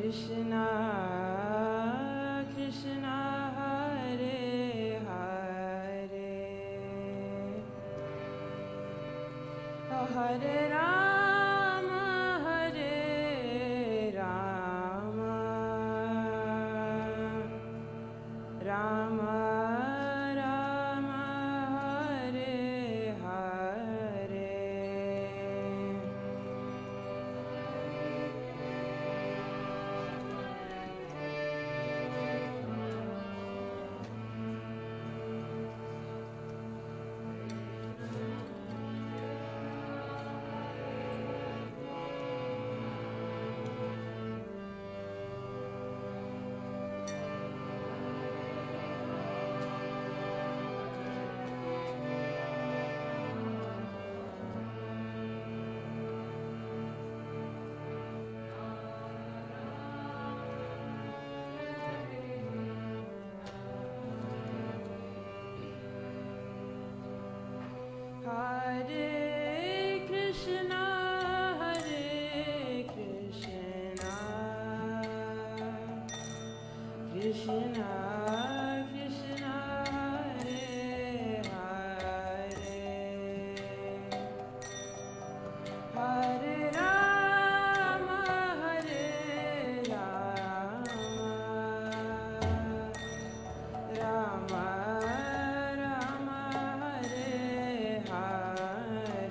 Krishna, Krishna, Hare Hare, Hare Rama, Hare Rama, Rama Rama, Hare Hare. Hare Krishna, Hare Krishna, Krishna Krishna, Hare Hare, Hare Rama, Hare Rama, Rama Rama, Hare Hare.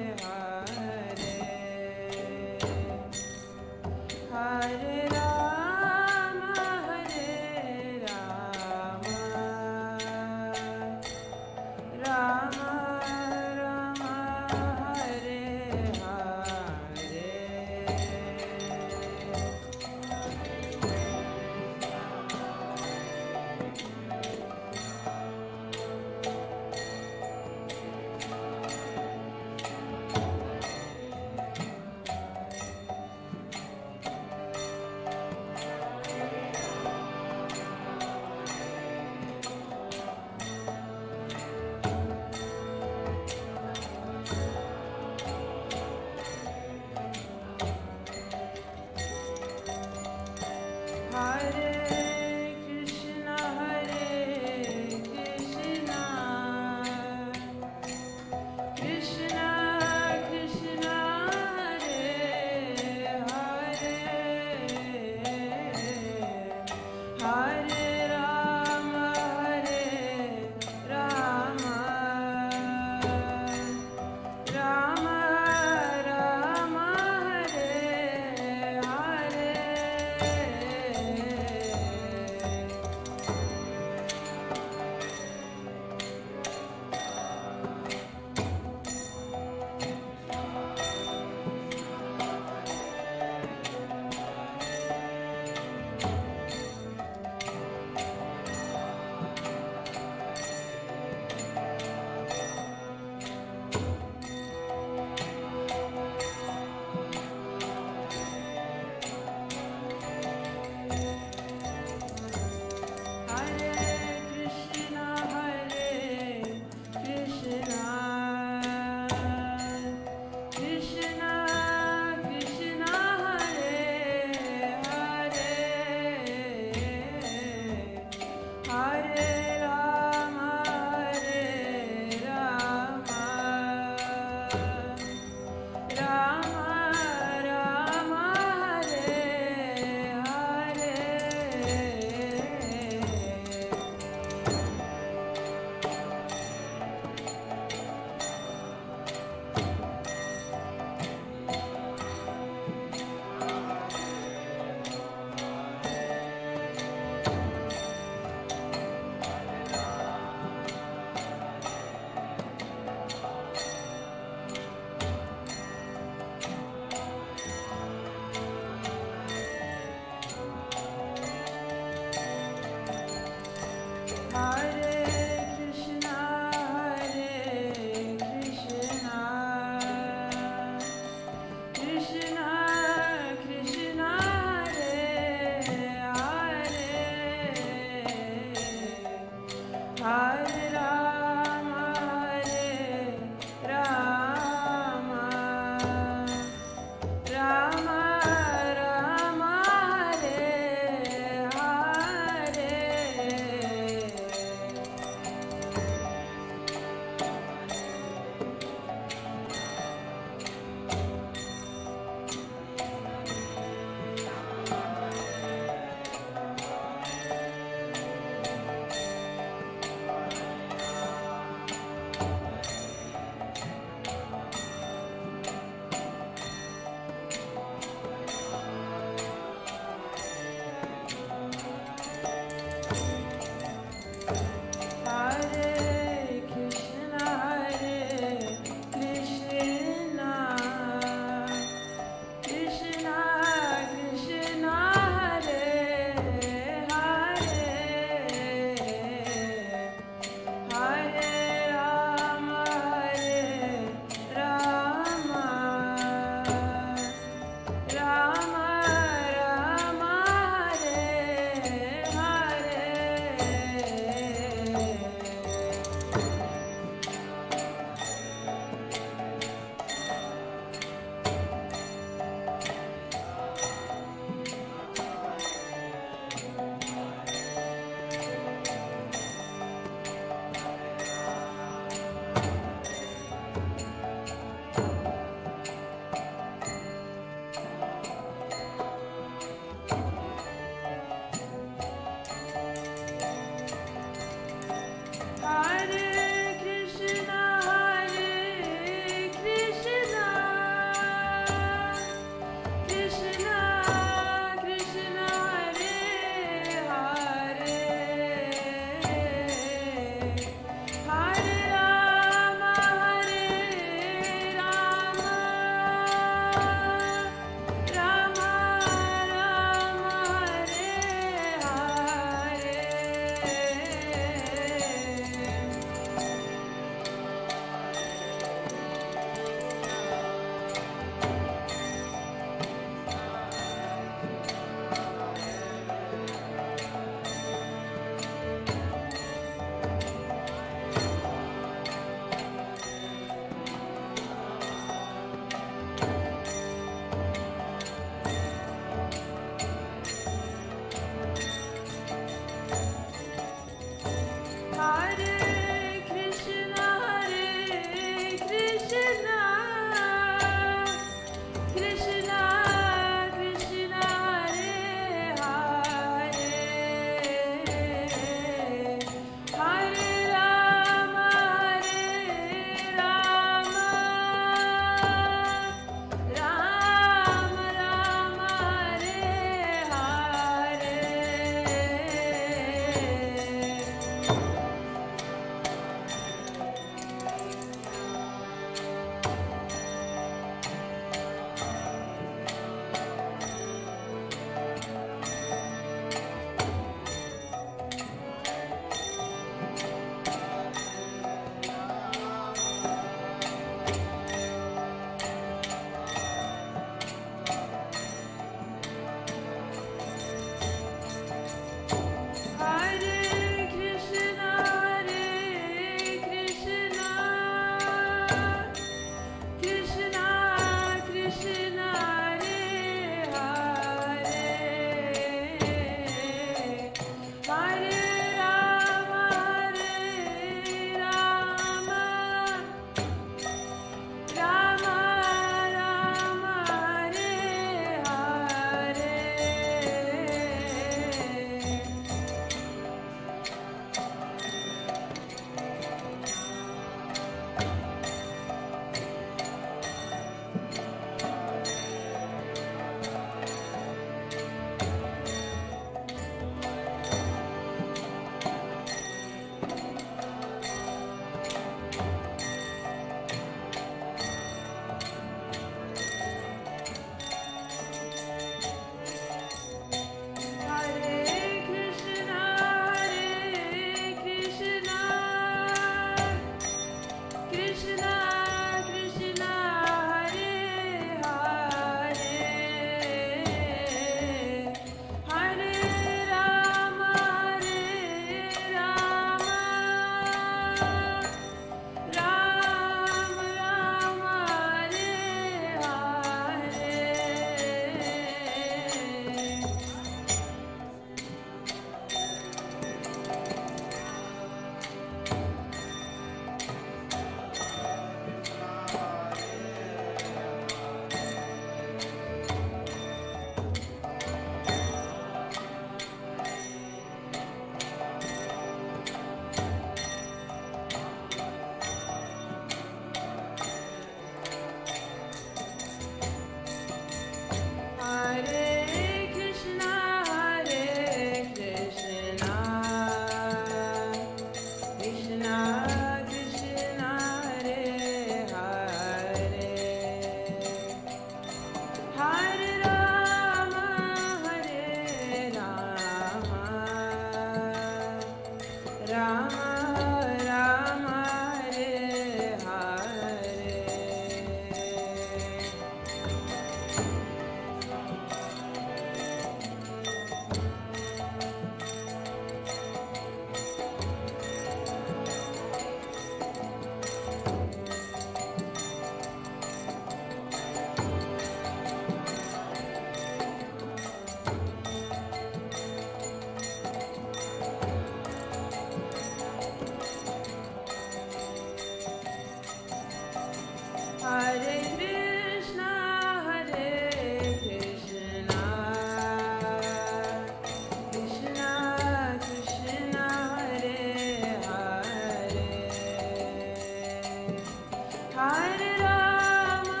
Hare Rama,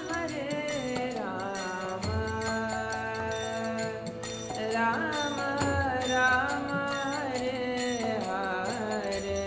Hare Rama, Rama Rama, Hare Hare.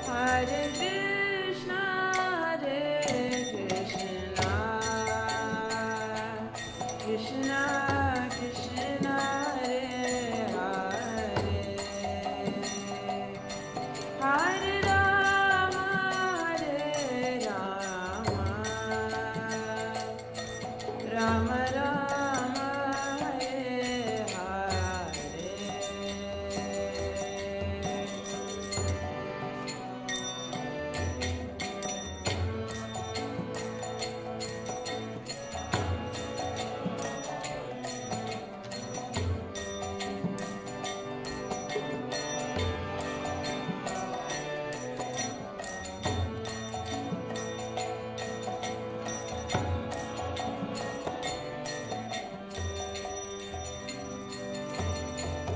Hare Krishna, Hare Krishna, Krishna Krishna, Hare Hare, Hare Rama, Hare Rama, Rama Rama, Hare Hare.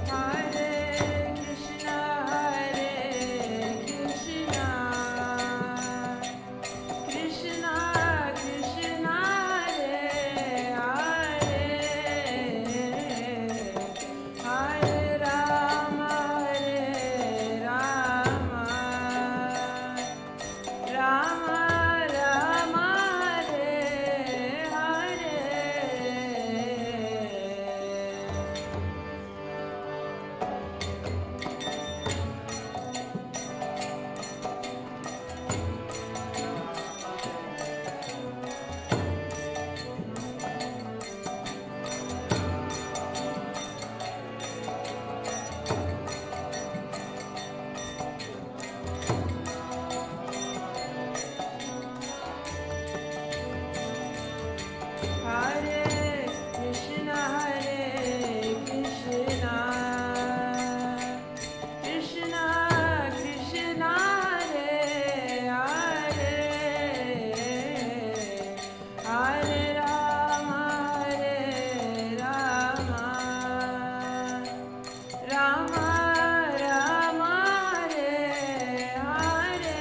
Hare Krishna, Hare Krishna, Krishna Krishna, Hare Hare, Hare Rama, Hare Rama, Rama Rama, Hare Hare. Hare Krishna, Hare Krishna, Krishna Krishna, Hare Hare, Hare Rama, Hare Rama, Rama Rama, Hare Hare.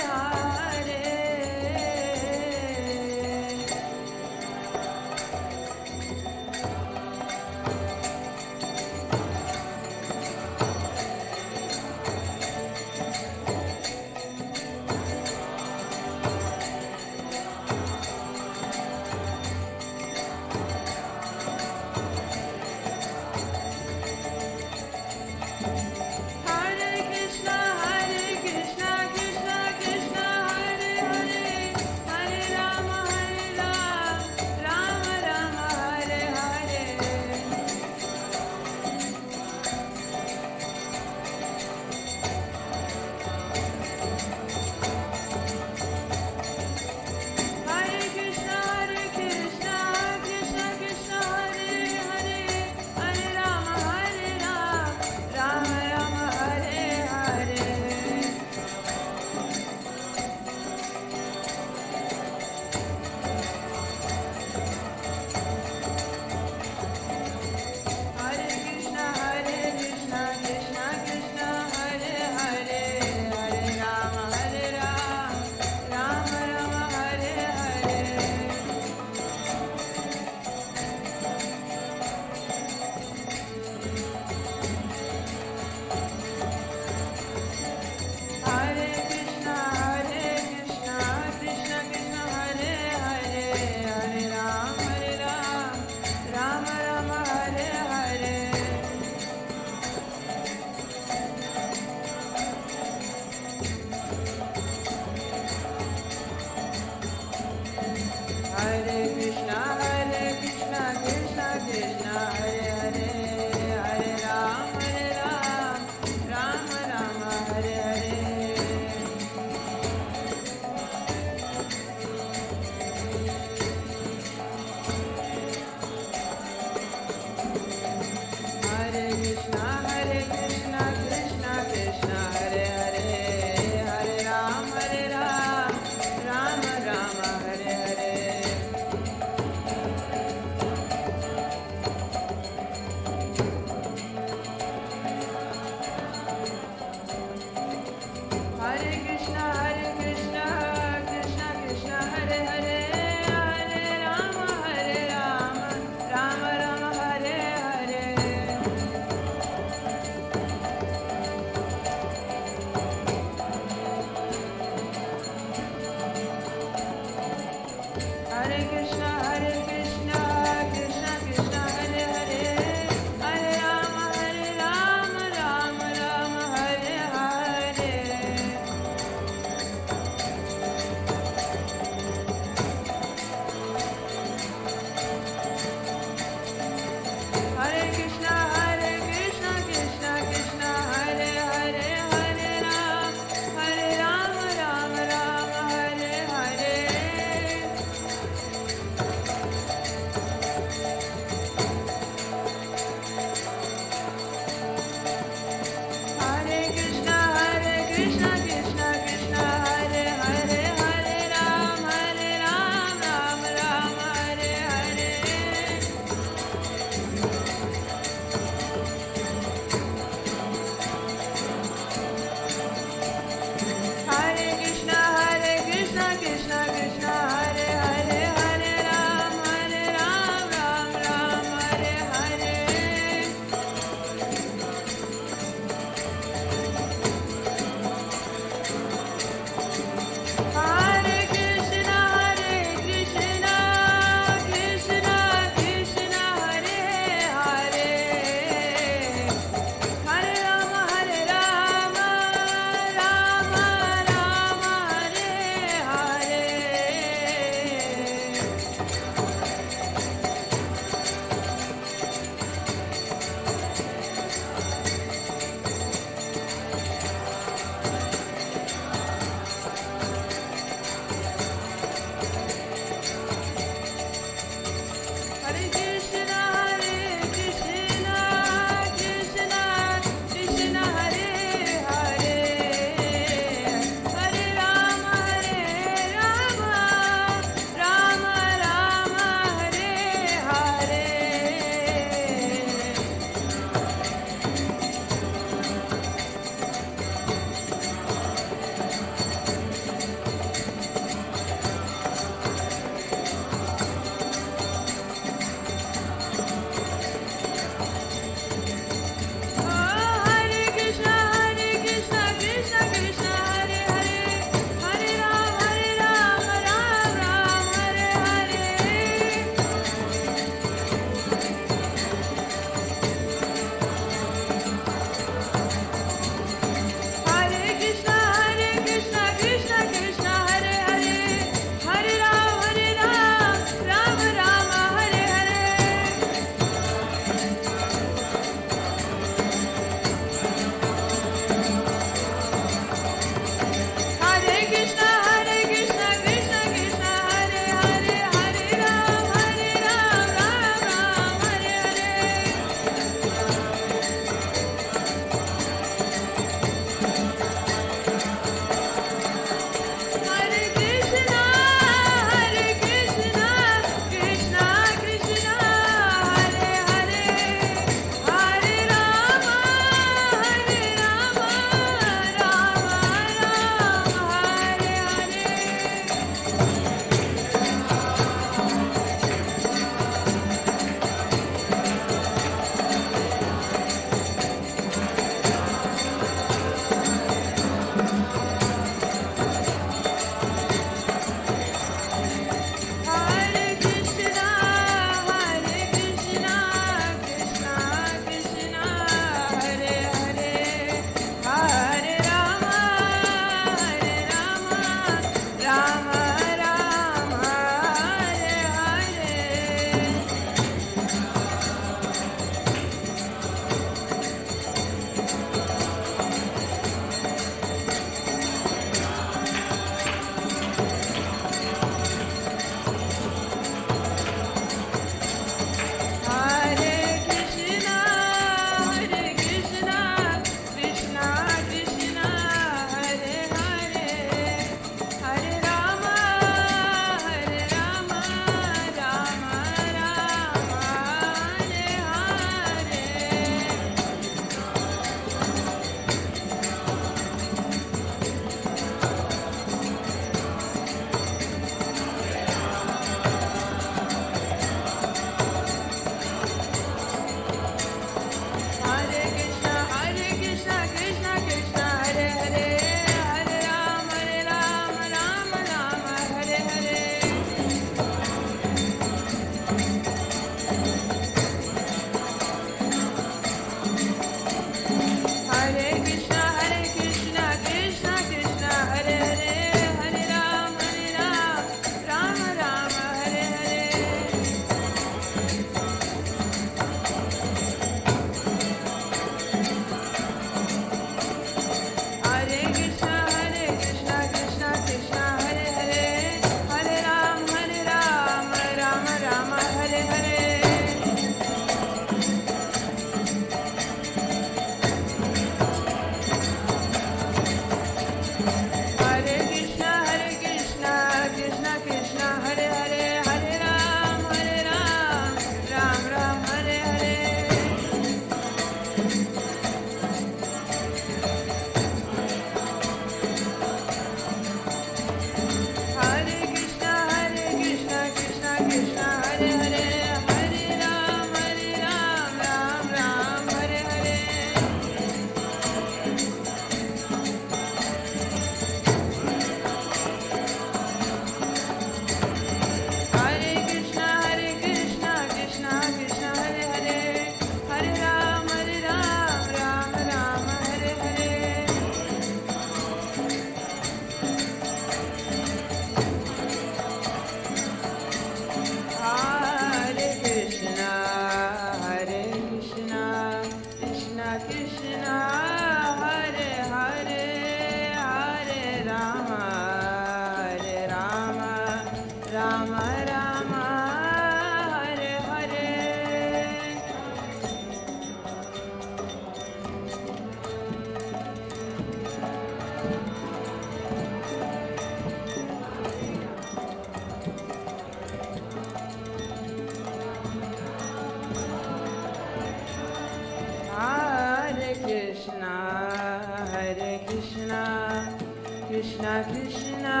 Krishna,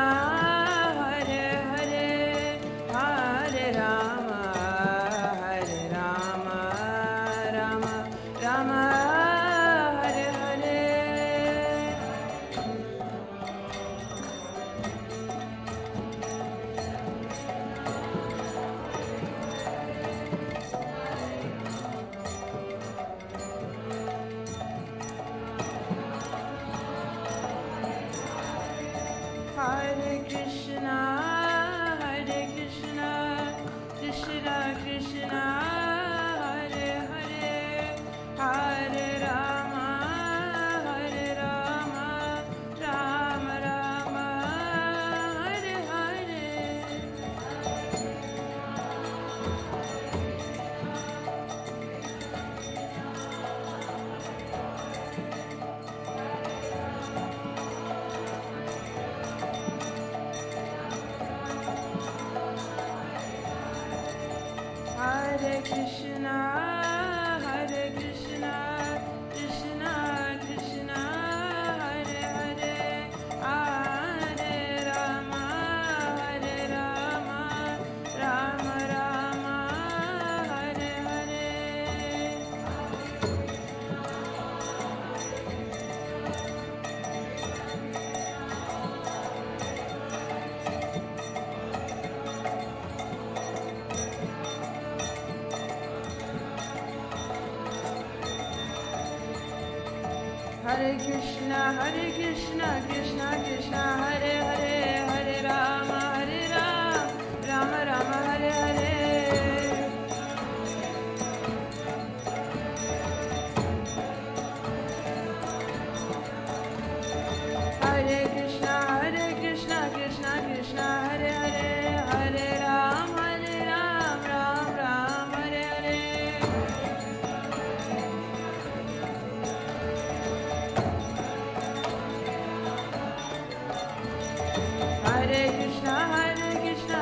Hare Hare, Hare Rama, Rama Rama, Hare Hare. Hare Krishna, Krishna Krishna, Hare Hare, Hare Rama, Rama Rama, Hare Hare. Hare Krishna, Krishna Krishna, Hare Hare, Hare Rama, Rama Rama, Hare Hare. Hare Krishna, Krishna Krishna, Hare Hare, Hare Rama, Rama Rama, Hare Hare. Hare Krishna, Krishna Krishna, Hare Hare, Hare Rama, Rama, Hare Hare. Hare Krishna, Krishna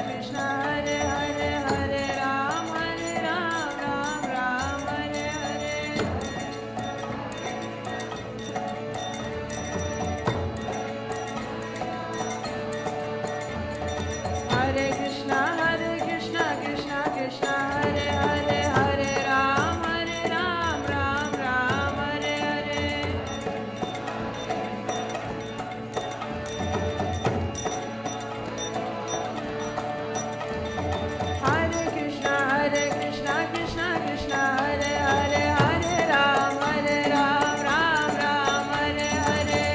Krishna, Hare Hare, Hare Rama, Rama, Hare Hare. Hare Krishna, Krishna Krishna, Hare Hare, Hare Rama, Rama, Hare Hare. Hare Krishna, Krishna Krishna, Hare Hare, Hare Rama, Rama, Hare Hare.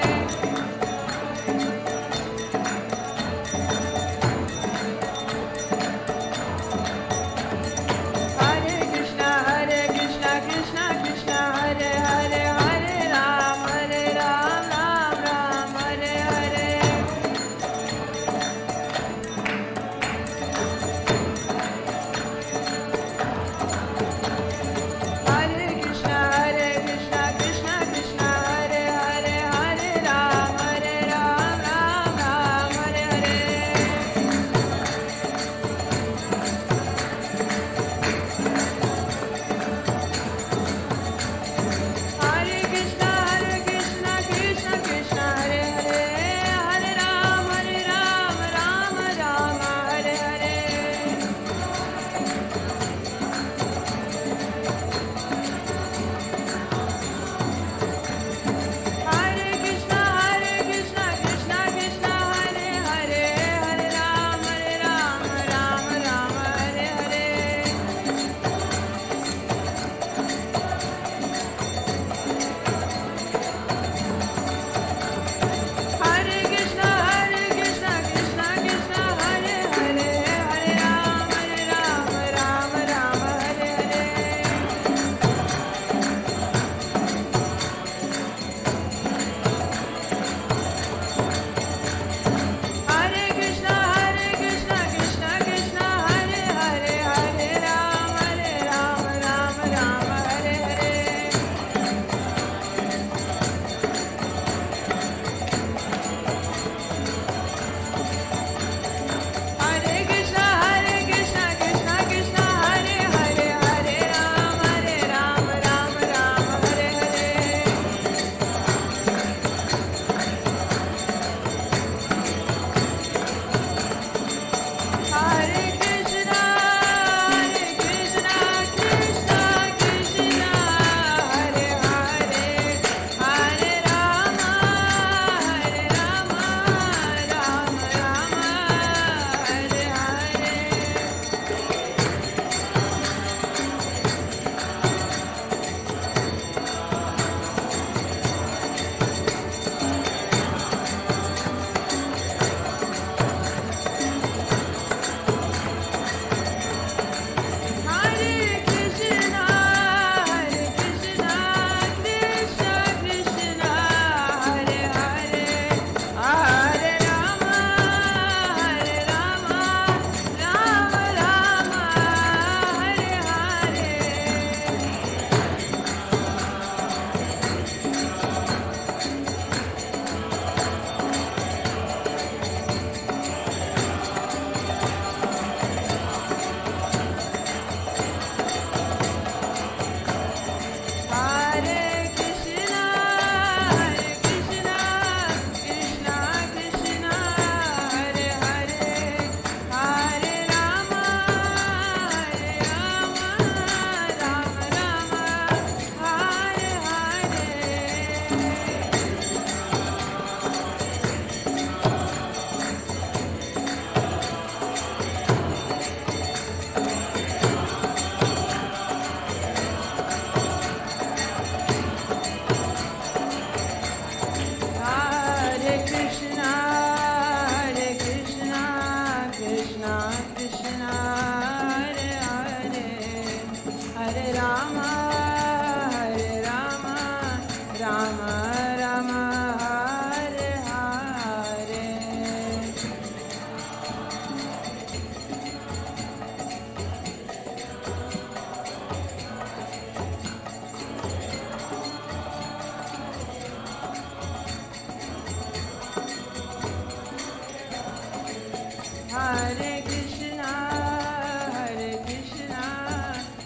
Hare Krishna,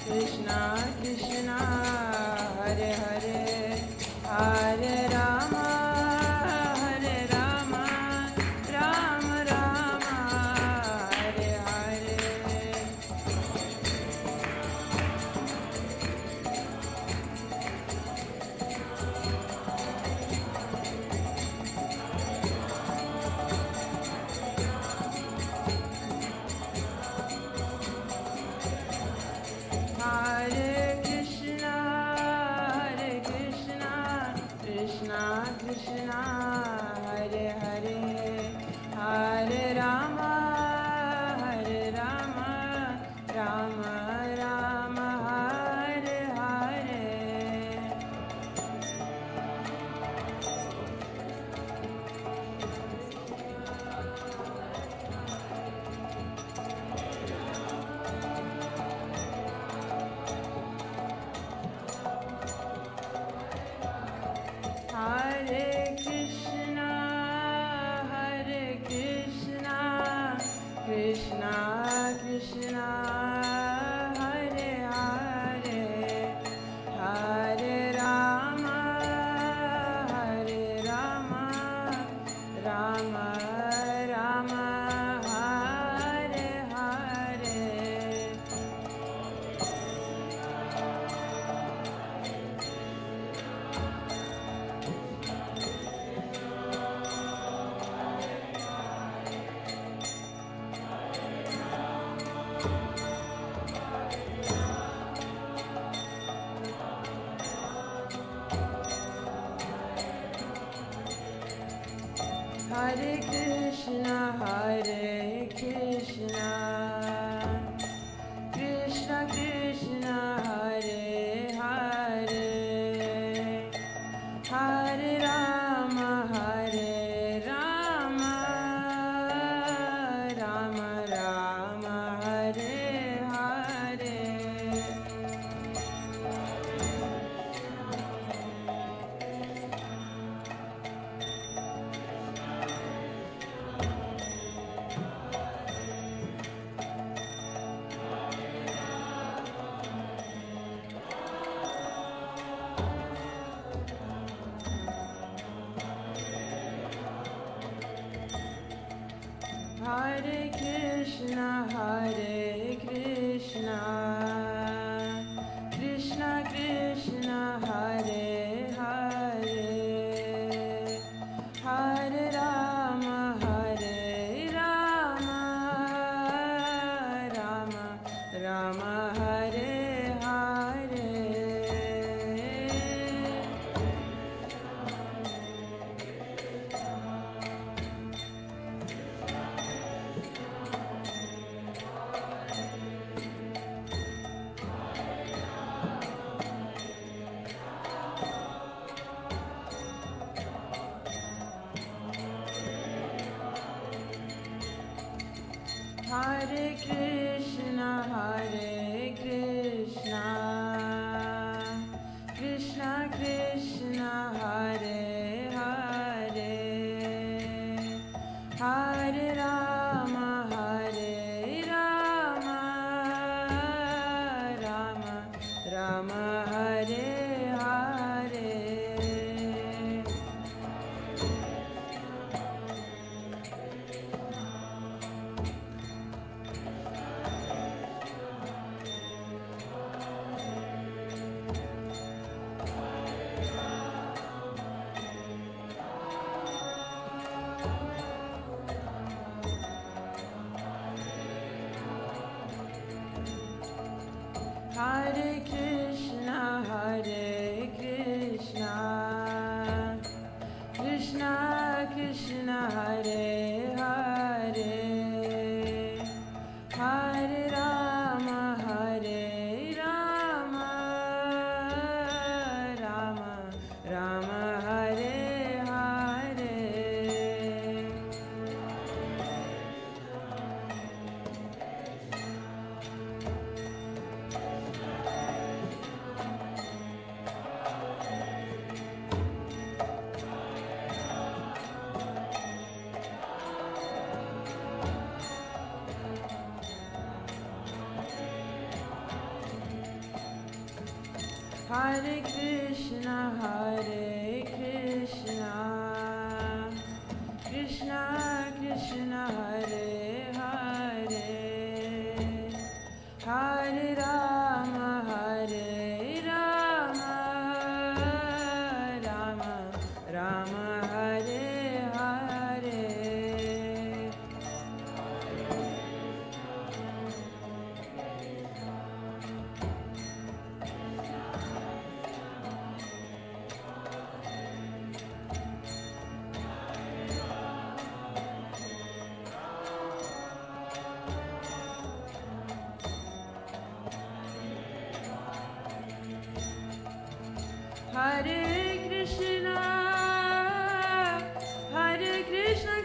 Krishna Krishna, Hare Hare, Hare Rama, Rama Rama, Hare Hare. Hare Krishna, Krishna Krishna, Hare Hare, Hare Rama, Rama Rama, Hare Hare. Hare Krishna, Krishna Krishna, Hare Hare, Hare Rama, Rama Rama, Hare Hare. Hare Krishna, Krishna Krishna, Hare Hare, Hare Rama, Rama Rama, Hare Hare. Hare Krishna, Krishna Krishna, Hare Hare, Hare Rama, Rama Rama, Hare Hare. Hare Krishna, Krishna Krishna, Hare Hare, Hare Rama, Rama Rama, Hare Hare. Hare Krishna, Krishna Krishna, Hare Hare, Hare Rama, Rama Rama, Hare Hare. Hare Krishna, Krishna Krishna, Hare Hare, Hare Rama, Rama Rama, Hare Hare. Hare Krishna,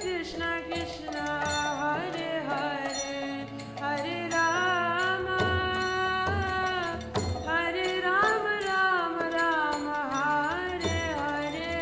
Krishna Krishna, Hare Hare, Hare Rama, Rama Rama, Hare Hare.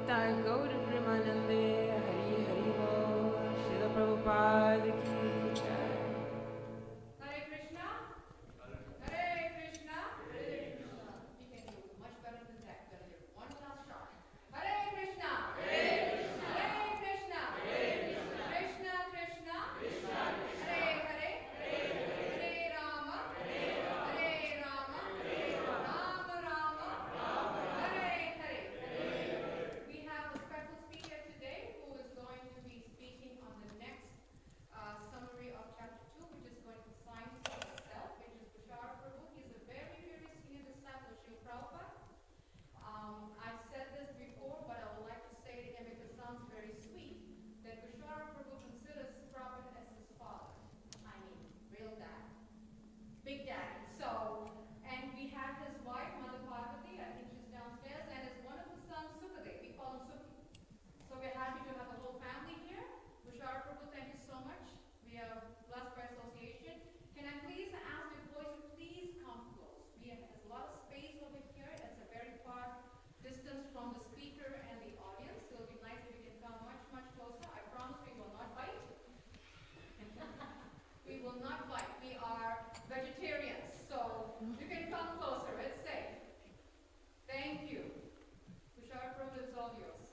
Nitai Gaur Premanande Hari Hari Bol Srila Prabhupada Ki Jai. Hare Krishna. Hare Krishna. Hare Krishna. You can do much better than that. Better give one last shot. Hare Krishna. Hare Krishna. Hare Krishna. Hare Krishna. Krishna Krishna. Krishna Krishna. Hare Hare. Hare Rama. Hare Rama. Rama Rama. Hare Hare. We have a special speaker today who is going to be speaking on the next summary of chapter 2, which is going to find itself, which is Tushar Prabhu. He's a very, very senior disciple of Srila Prabhupada. I've said this before, but I would like to say it again because it sounds very sweet, that Tushar Prabhu considers Prabhupada as his father. I mean, real dad. Big daddy. So, and we have his wife, Mother Parvati, I think she's downstairs, and his wonderful son, Sukadev. We call him Suki. So we're happy to have the whole family here. Tushar Prabhu, thank you so much. We are blessed by association. Can I please ask the employees to please come close? There's a lot of space over here. It's a very far distance from the speaker and the audience. So it'll be nice if we can come much, much closer. I promise we will not bite. We will not bite. We are vegetarians. So you can come closer. It's safe. Thank you. Tushar Prabhu, it's all yours.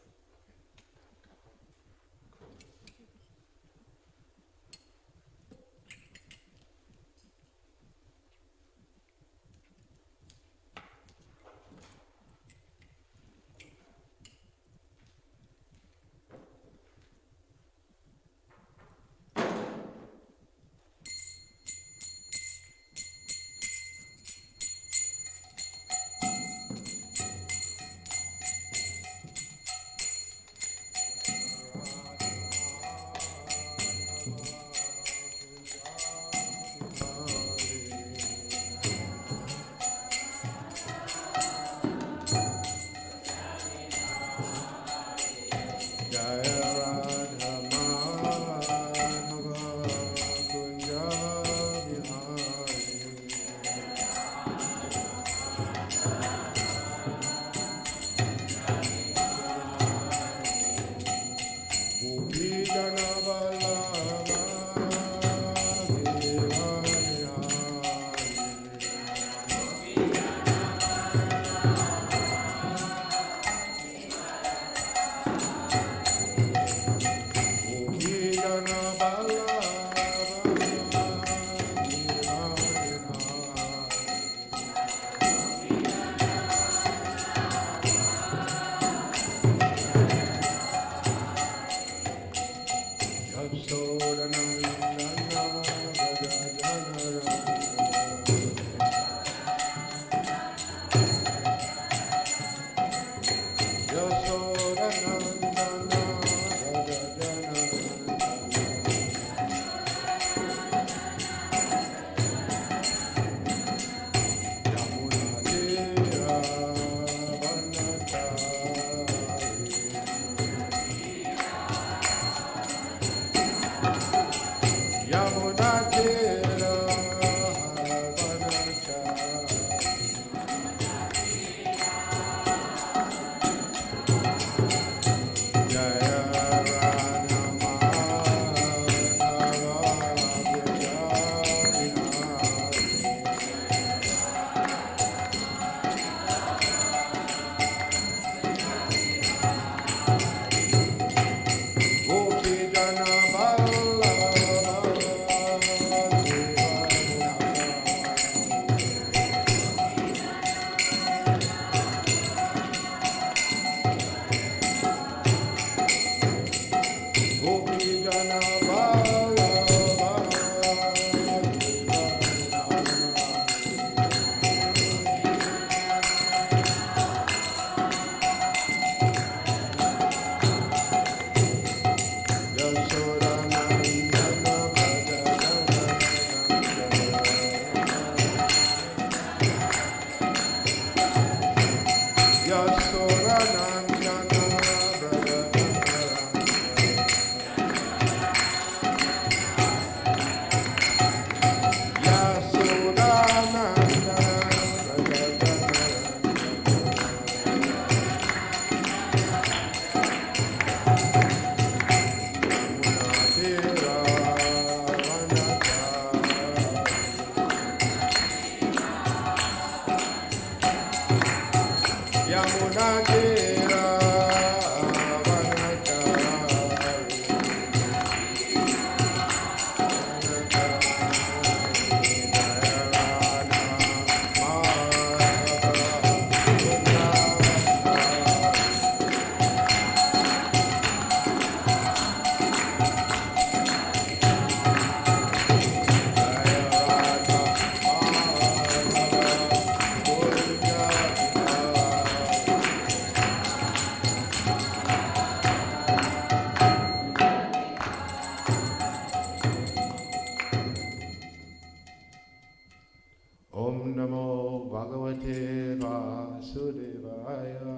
Om Namo Bhagavate Vasudevaya.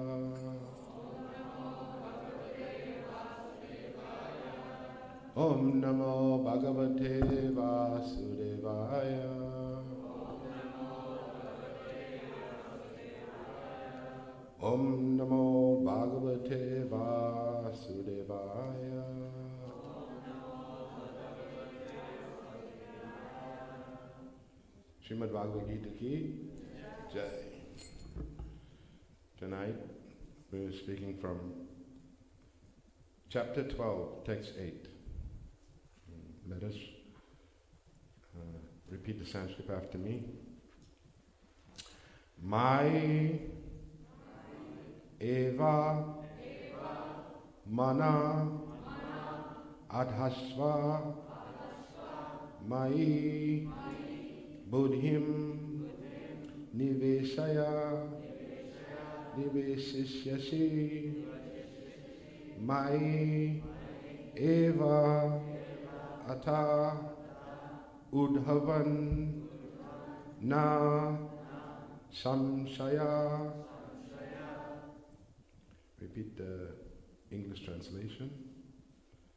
Om Namo Bhagavate Vasudevaya. Om Namo Bhagavate Vasudevaya. Srimad Bhagavad-Gita ki Jai. Tonight we're speaking from chapter 12, text 8. Let us repeat the Sanskrit after me. Mai eva mana adhasva mai buddhim niveshaya niveshisyasi mai eva ata udhavan na samshaya. Repeat the English translation.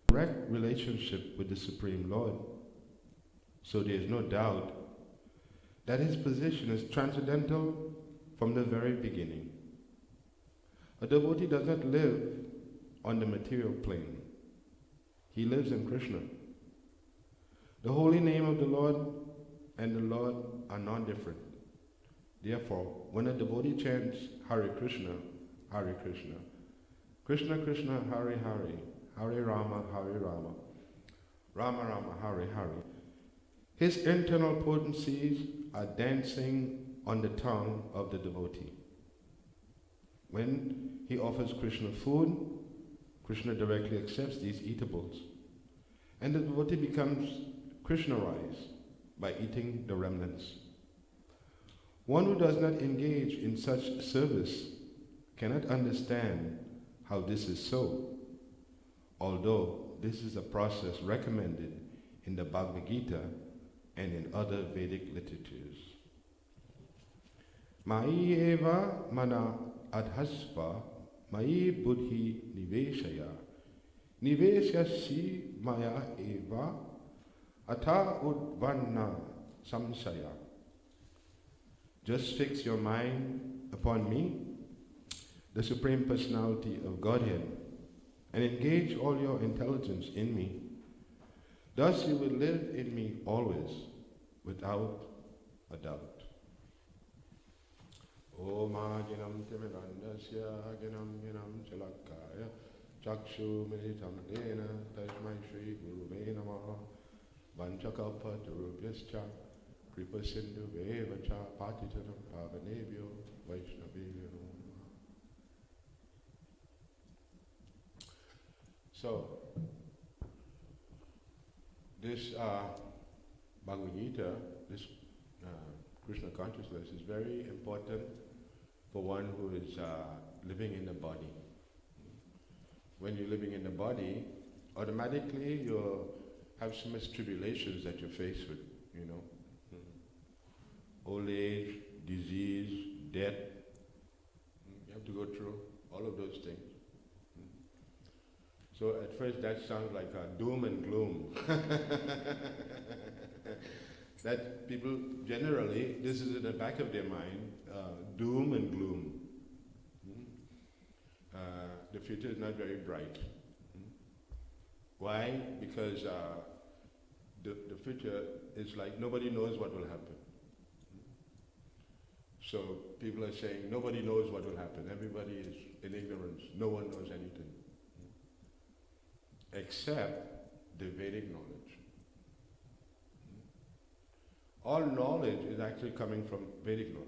Direct relationship with the Supreme Lord, so there is no doubt that his position is transcendental from the very beginning. A devotee does not live on the material plane. He lives in Krishna. The holy name of the Lord and the Lord are non-different. Therefore, when a devotee chants Hare Krishna, Krishna Krishna, Hare Hare, Hare Rama, Rama Rama, Hare Hare, his internal potencies are dancing on the tongue of the devotee. When he offers Krishna food, Krishna directly accepts these eatables, and the devotee becomes Krishnaized by eating the remnants. One who does not engage in such service cannot understand how this is so, although this is a process recommended in the Bhagavad-Gita and in other Vedic literatures. Mai eva mana adhasva mai buddhi niveshaya niveshyasi maya eva ata udvanna samsaya. Just fix your mind upon me, the Supreme Personality of Godhead, and engage all your intelligence in me. Thus you will live in me always, without a doubt. Om Ajinam Timidandasya Ginam Ginam Chalakaya Chakshu Militam Dena Tajmai Shri Guruve Namaha Vanchakalpa Tarubhyascha Kripa Sindhu Vevacha Patitanam Pavanebhyo Vaishnavebhyo Namaha. So, this Bhagavad-Gita, this Krishna Consciousness is very important for one who is living in the body. When you're living in the body, automatically you have so much tribulations that you're faced with, you know. Old age, disease, death. You have to go through all of those things. So at first that sounds like doom and gloom. That people generally, this is in the back of their mind, doom and gloom. The future is not very bright. Why? Because the future is like nobody knows what will happen. So people are saying nobody knows what will happen. Everybody is in ignorance. No one knows anything. Except the Vedic knowledge. All knowledge is actually coming from Vedic knowledge.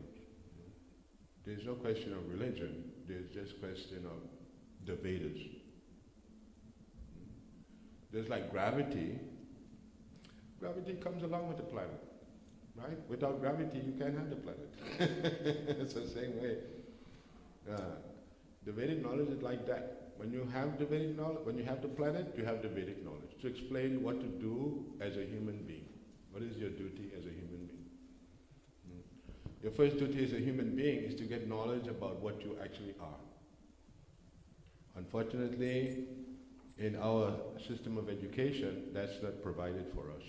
There's no question of religion. There's just question of the Vedas. There's like gravity. Gravity comes along with the planet, right? Without gravity, you can't have the planet. It's the same way. The Vedic knowledge is like that. When you have the Vedic knowledge, when you have the planet, you have the Vedic knowledge to explain what to do as a human being. What is your duty as a human being? Your first duty as a human being is to get knowledge about what you actually are. Unfortunately, in our system of education, that's not provided for us.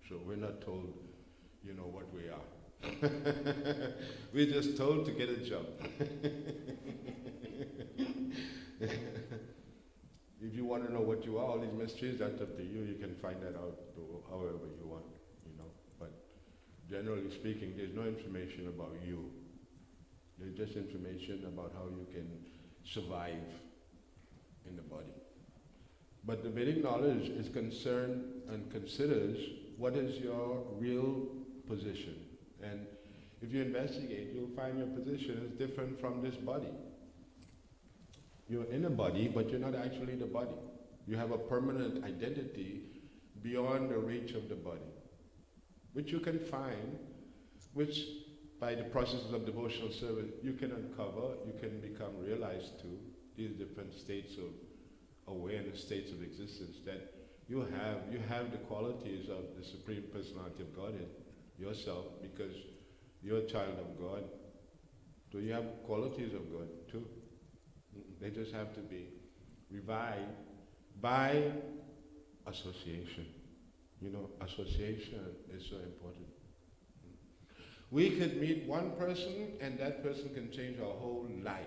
So we're not told, what we are. We're just told to get a job. If you want to know what you are, all these mysteries, that's up to you. You can find that out however you want, But generally speaking, there's no information about you. There's just information about how you can survive in the body. But the Vedic knowledge is concerned and considers what is your real position. And if you investigate, you'll find your position is different from this body. You're in a body, but you're not actually the body. You have a permanent identity beyond the reach of the body, which you can find, which by the processes of devotional service you can uncover, you can become realized to these different states of awareness, states of existence that you have the qualities of the Supreme Personality of Godhead yourself, because you're a child of God. So you have qualities of God too. They just have to be revived by association. Association is so important. We could meet one person and that person can change our whole life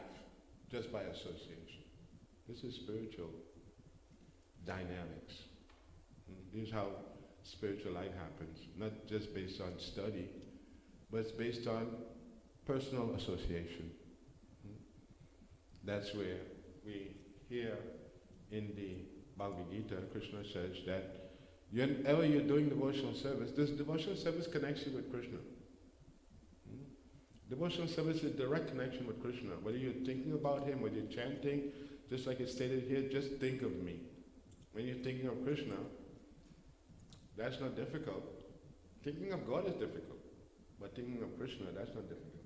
just by association. This is spiritual dynamics. This is how spiritual life happens, not just based on study, but it's based on personal association. That's where we hear in the Bhagavad-Gita, Krishna says that whenever you're doing devotional service, this devotional service connects you with Krishna. Devotional service is direct connection with Krishna. Whether you're thinking about him, whether you're chanting, just like it's stated here, just think of me. When you're thinking of Krishna, that's not difficult. Thinking of God is difficult, but thinking of Krishna, that's not difficult.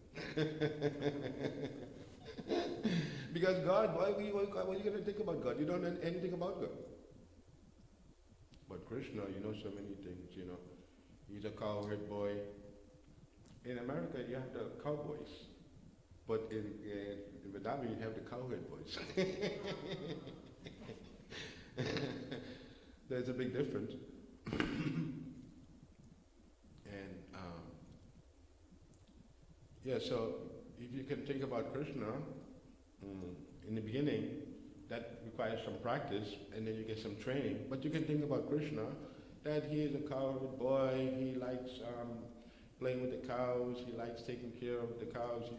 Because God, why are you going to think about God? You don't know anything about God. But Krishna, you know so many things, He's a cowherd boy. In America, you have the cowboys. But in Vrindavan, you have the cowherd boys. There's a big difference. And so if you can think about Krishna, in the beginning, that requires some practice, and then you get some training. But you can think about Krishna, that he is a cowherd boy, he likes playing with the cows, he likes taking care of the cows,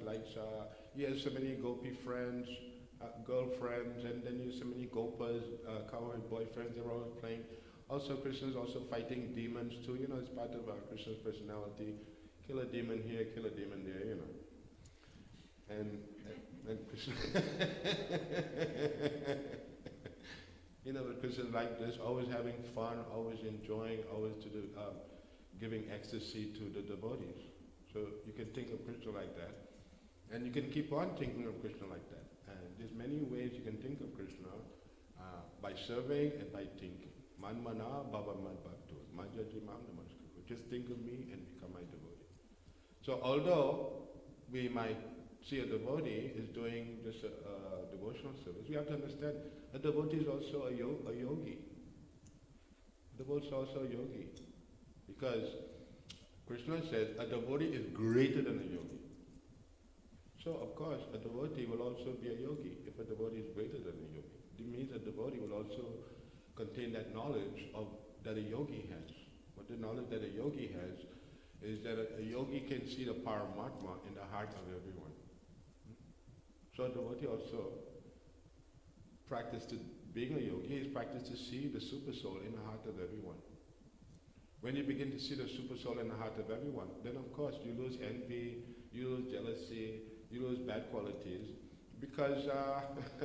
he has so many gopi friends, girlfriends, and then you have so many gopas, cowherd boyfriends, they're always playing. Also, Krishna is also fighting demons too, it's part of Krishna's personality. Kill a demon here, kill a demon there, And Krishna, but Krishna is like this, always having fun, always enjoying, always giving ecstasy to the devotees. So you can think of Krishna like that. And you can keep on thinking of Krishna like that. And there's many ways you can think of Krishna by serving and by thinking. Man mana baba mad bhakto. Majaji mam namaskar. Just think of me and become my devotee. So although we might see a devotee is doing just a devotional service, we have to understand a devotee is also a yogi. A devotee is also a yogi. Because Krishna says a devotee is greater than a yogi. So of course a devotee will also be a yogi if a devotee is greater than a yogi. It means a devotee will also contain that knowledge that a yogi has. But the knowledge that a yogi has is that a yogi can see the Paramatma in the heart of everyone. So a devotee also being a yogi is practice to see the super soul in the heart of everyone. When you begin to see the super soul in the heart of everyone, then of course you lose envy, you lose jealousy, you lose bad qualities, because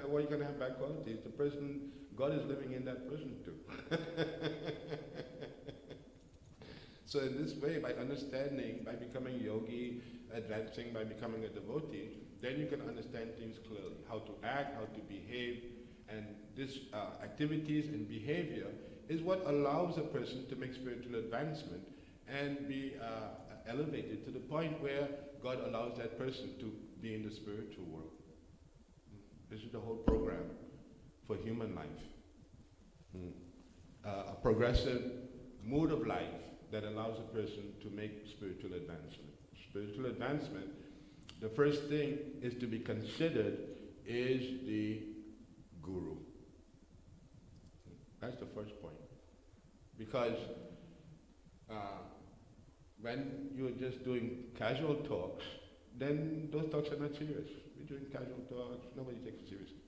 why are you going to have bad qualities? The person, God is living in that person too. So in this way, by understanding, by becoming yogi, advancing, by becoming a devotee, then you can understand things clearly, how to act, how to behave, and this activities and behavior is what allows a person to make spiritual advancement and be elevated to the point where God allows that person to be in the spiritual world. This is the whole program for human life. A progressive mood of life that allows a person to make spiritual advancement. Spiritual advancement, the first thing is to be considered is the guru. That's the first point. Because when you're just doing casual talks, then those talks are not serious. We're doing casual talks, nobody takes it seriously.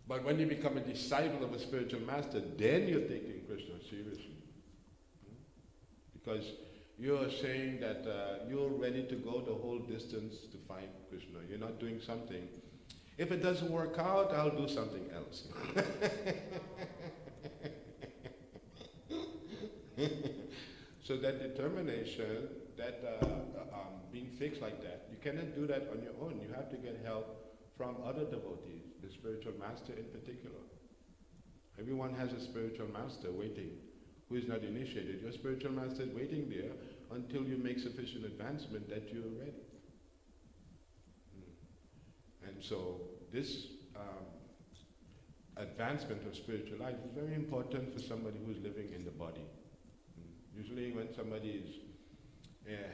But when you become a disciple of a spiritual master, then you're taking Krishna seriously. Because you're saying that you're ready to go the whole distance to find Krishna. You're not doing something. If it doesn't work out, I'll do something else. So that determination, that being fixed like that, you cannot do that on your own. You have to get help from other devotees, the spiritual master in particular. Everyone has a spiritual master waiting, who is not initiated. Your spiritual master is waiting there until you make sufficient advancement that you're ready. And so this advancement of spiritual life is very important for somebody who's living in the body. Usually when somebody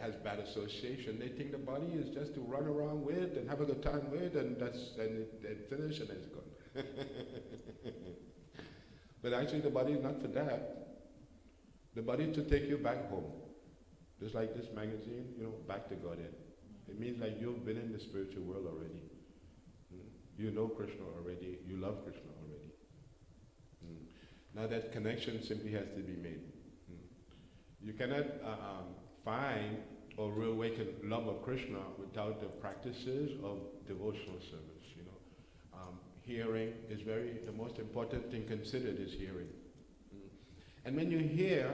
has bad association, they think the body is just to run around with and have a good time with, and it finish and it's gone. But actually the body is not for that. The body is to take you back home. Just like this magazine, back to Godhead. It means like you've been in the spiritual world already. You know Krishna already. You love Krishna already. Now that connection simply has to be made. You cannot find or reawaken love of Krishna without the practices of devotional service. Hearing is the most important thing considered is hearing. And when you hear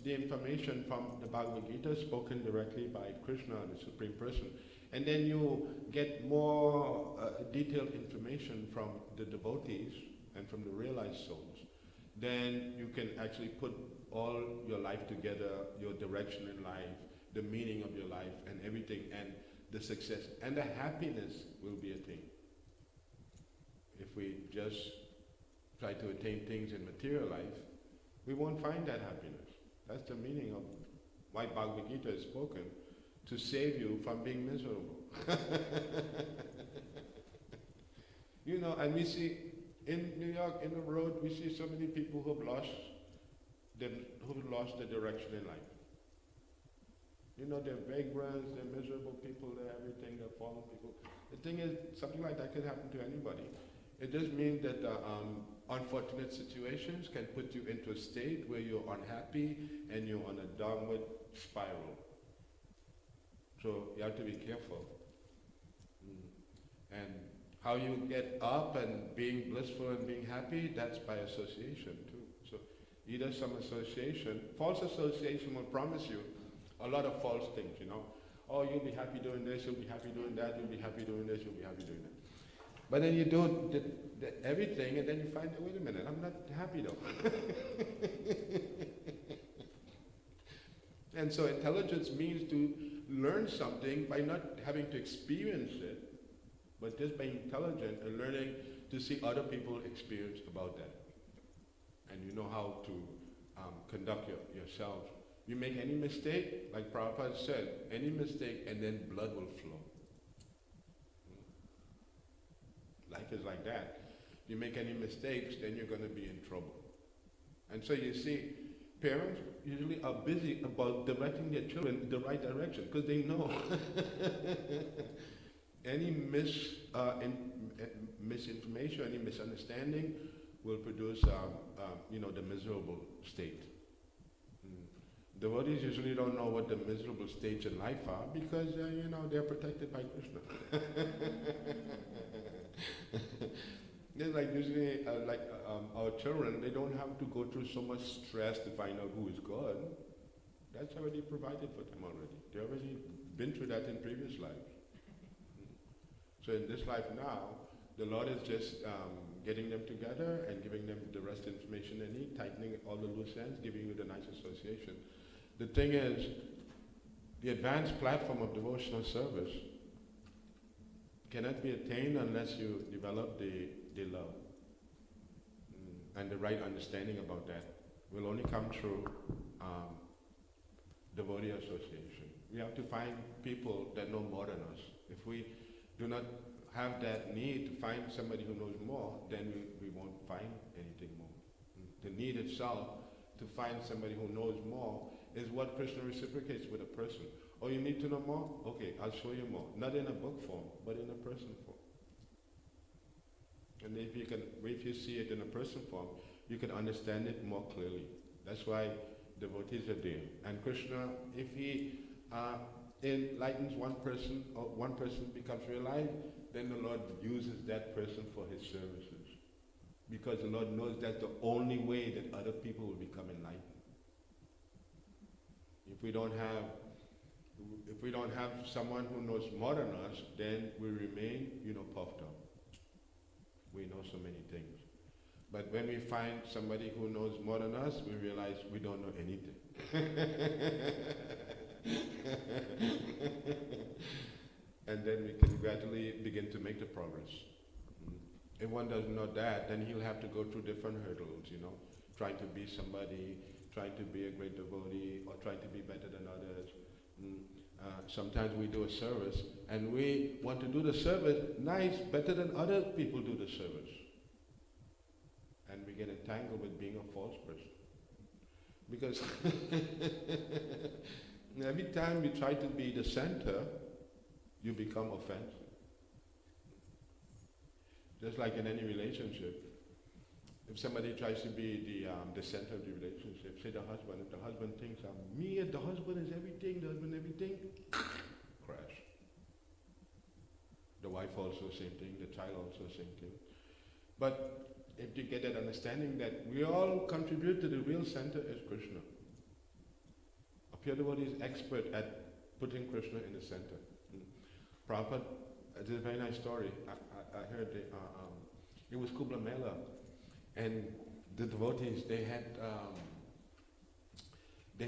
the information from the Bhagavad-Gita spoken directly by Krishna, the Supreme Person, and then you get more detailed information from the devotees and from the realized souls, then you can actually put all your life together, your direction in life, the meaning of your life and everything, and the success. And the happiness will be a thing. If we just try to attain things in material life, we won't find that happiness. That's the meaning of why Bhagavad-Gita is spoken, to save you from being miserable. And we see in New York, in the road, we see so many people who've lost the direction in life. They're vagrants, they're miserable people, they're everything, they're fallen people. The thing is, something like that can happen to anybody. It just means that unfortunate situations can put you into a state where you're unhappy and you're on a downward spiral. So you have to be careful. And how you get up and being blissful and being happy, that's by association too. So either some association, false association will promise you a lot of false things, Oh, you'll be happy doing this, you'll be happy doing that, you'll be happy doing this, you'll be happy doing that. But then you do everything and then you find, wait a minute, I'm not happy though. And so intelligence means to learn something by not having to experience it, but just being intelligent and learning to see other people experience about that. And you know how to conduct yourself. You make any mistake, like Prabhupada said, any mistake and then blood will flow. Life is like that. You make any mistakes, then you're going to be in trouble. And so you see, Parents usually are busy about directing their children in the right direction because they know any misinformation, any misunderstanding will produce, the miserable state. Devotees usually don't know what the miserable states in life are because, they're protected by Krishna. It's like usually, our children, they don't have to go through so much stress to find out who is God. That's already provided for them already. They already been through that in previous lives. So in this life now, the Lord is just getting them together and giving them the rest information they need, tightening all the loose ends, giving you the nice association. The thing is, the advanced platform of devotional service cannot be attained unless you develop the love and the right understanding about that. Will only come through devotee association. We have to find people that know more than us. If we do not have that need to find somebody who knows more, then we won't find anything more. The need itself to find somebody who knows more is what Krishna reciprocates with a person. Oh, you need to know more? Okay, I'll show you more. Not in a book form, but in a person form. And if you see it in a person form, you can understand it more clearly. That's why devotees are there. And Krishna, if he enlightens one person, or one person becomes realized, then the Lord uses that person for his services. Because the Lord knows that's the only way that other people will become enlightened. If we don't have someone who knows more than us, then we remain, puffed up. We know so many things. But when we find somebody who knows more than us, we realize we don't know anything. And then we can gradually begin to make the progress. If one doesn't know that, then he'll have to go through different hurdles, trying to be somebody, trying to be a great devotee, or trying to be better than others. Sometimes we do a service, and we want to do the service nice, better than other people do the service. And we get entangled with being a false person. Because every time you try to be the center, you become offensive. Just like in any relationship, if somebody tries to be the center of the relationship, say the husband, if the husband thinks, me and the husband is everything, crash. The wife also same thing, the child also same thing. But if you get that understanding that we all contribute to the real center is Krishna. A pure devotee is expert at putting Krishna in the center. Prabhupada, this is a very nice story. I heard it was Kubla Mela, and the devotees they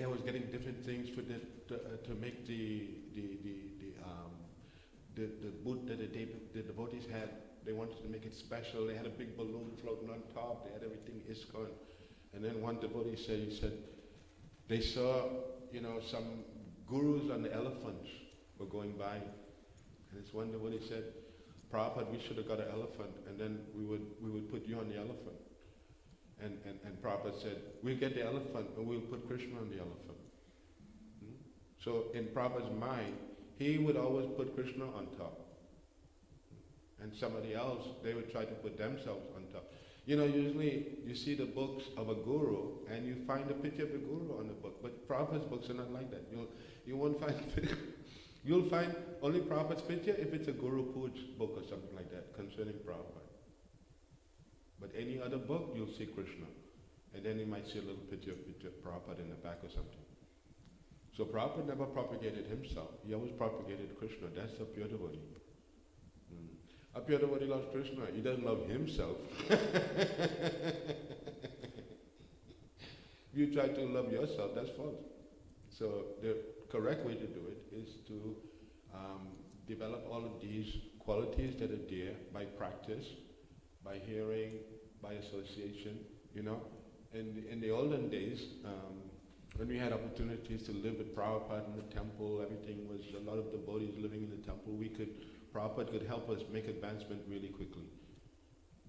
was getting different things for to make the boot that the devotees had. They wanted to make it special. They had a big balloon floating on top. They had everything ISKCON. And then one devotee said they saw some gurus on the elephants were going by. And this one devotee said, Prabhupada, we should have got an elephant, and then we would put you on the elephant. And Prabhupada said, we'll get the elephant, and we'll put Krishna on the elephant. So in Prabhupada's mind, he would always put Krishna on top. And somebody else, they would try to put themselves on top. Usually you see the books of a guru, and you find a picture of the guru on the book. But Prabhupada's books are not like that. You won't find You'll find only Prabhupada's picture if it's a Guru Puj book or something like that concerning Prabhupada. But any other book, you'll see Krishna. And then you might see a little picture of Prabhupada in the back or something. So Prabhupada never propagated himself. He always propagated Krishna. That's a pure devotee. A pure devotee loves Krishna. He doesn't love himself. If you try to love yourself, that's false. So the correct way to do it is to develop all of these qualities that are there by practice, by hearing, by association, In the olden days, when we had opportunities to live with Prabhupada in the temple, everything was, a lot of devotees living in the temple, Prabhupada could help us make advancement really quickly.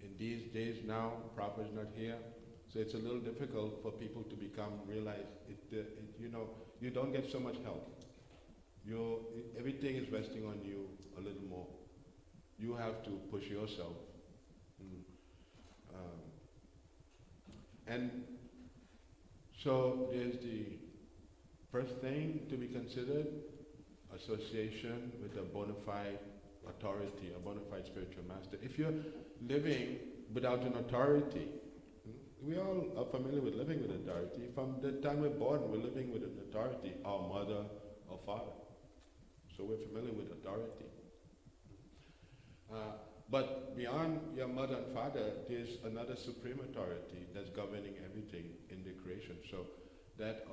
In these days now, Prabhupada is not here, So it's a little difficult for people to realize you don't get so much help. Everything is resting on you a little more. You have to push yourself. And so there's the first thing to be considered, association with a bona fide authority, a bona fide spiritual master. If you're living without an authority, we all are familiar with living with authority. From the time we're born, we're living with an authority, our mother or father. So we're familiar with authority. But beyond your mother and father, there's another supreme authority that's governing everything in the creation. So that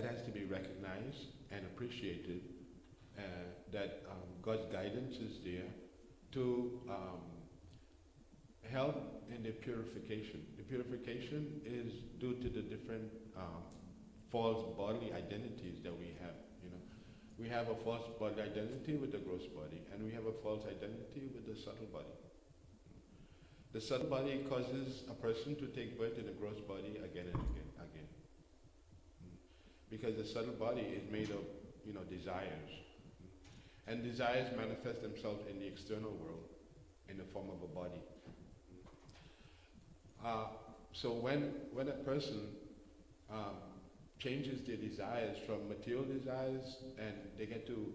has to be recognized and appreciated, that God's guidance is there to help in the purification. The purification is due to the different false bodily identities that we have. We have a false body identity with the gross body, and we have a false identity with the subtle body. The subtle body causes a person to take birth in the gross body again and again. Because the subtle body is made of, desires. And desires manifest themselves in the external world in the form of a body. So when a person changes their desires from material desires and they get to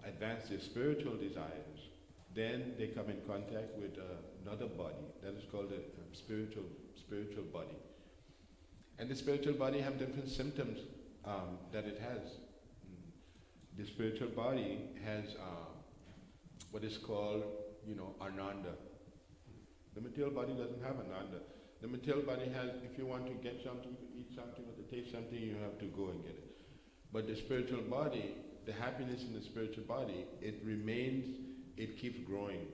advance their spiritual desires, then they come in contact with another body that is called a spiritual body. And the spiritual body have different symptoms that it has. The spiritual body has what is called, ananda. The material body doesn't have ananda. The material body has, if you want to get something, to eat something, or to taste something, you have to go and get it. But the spiritual body, the happiness in the spiritual body, it remains, it keeps growing.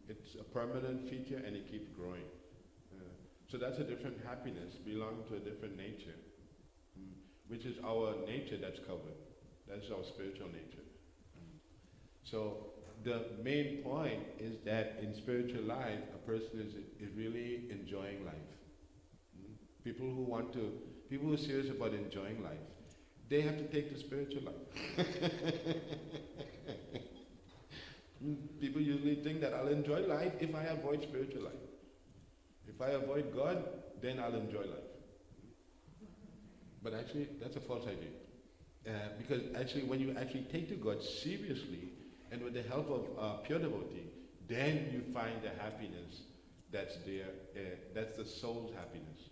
It's a permanent feature and it keeps growing. So that's a different happiness, belonging to a different nature, which is our nature that's covered. That's our spiritual nature. So the main point is that in spiritual life, a person is really enjoying life. People who are serious about enjoying life, they have to take the spiritual life. People usually think that I'll enjoy life if I avoid spiritual life. If I avoid God, then I'll enjoy life. But actually, that's a false idea. Because actually, when you actually take to God seriously, and with the help of pure devotee, then you find the happiness that's there. That's the soul's happiness.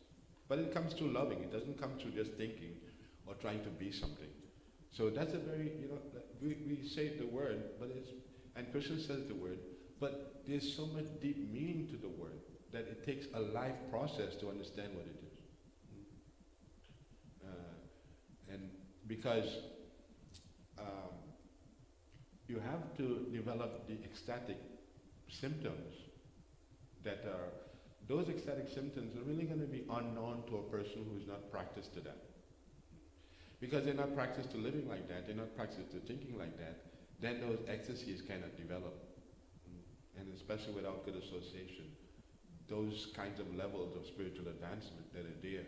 But it comes through loving. It doesn't come through just thinking or trying to be something. So that's a very, we say the word, and Krishna says the word, but there's so much deep meaning to the word that it takes a life process to understand what it is. And because you have to develop the ecstatic symptoms those ecstatic symptoms are really going to be unknown to a person who's not practiced to that. Because they're not practiced to living like that, they're not practiced to thinking like that, then those ecstasies cannot develop. And especially without good association, those kinds of levels of spiritual advancement that are there,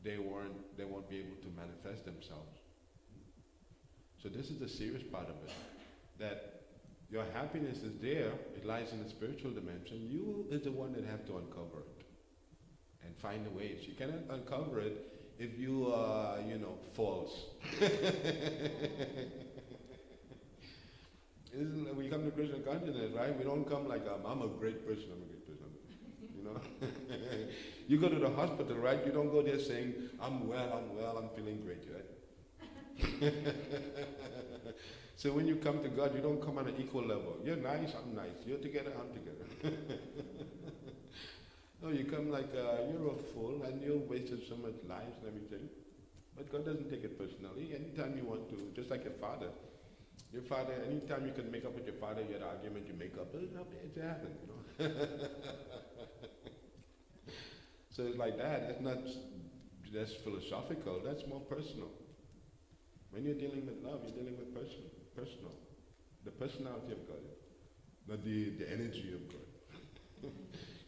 they won't be able to manifest themselves. So this is the serious part of it, that your happiness is there, it lies in the spiritual dimension. You is the one that have to uncover it and find the ways. You cannot uncover it if you are, false. We come to Krishna Consciousness, right? We don't come like, I'm a great person, You go to the hospital, right? You don't go there saying, I'm well, I'm feeling great, right? So when you come to God, you don't come on an equal level. You're nice, I'm nice. You're together, I'm together. No, you come like you're a fool and you've wasted so much lives and everything. But God doesn't take it personally. Anytime you want to, just like your father, anytime you can make up with your father, you had an argument, you make up, it happened, So it's like that. It's not just philosophical, that's more personal. When you're dealing with love, you're dealing with personal. The personality of God, not the energy of God.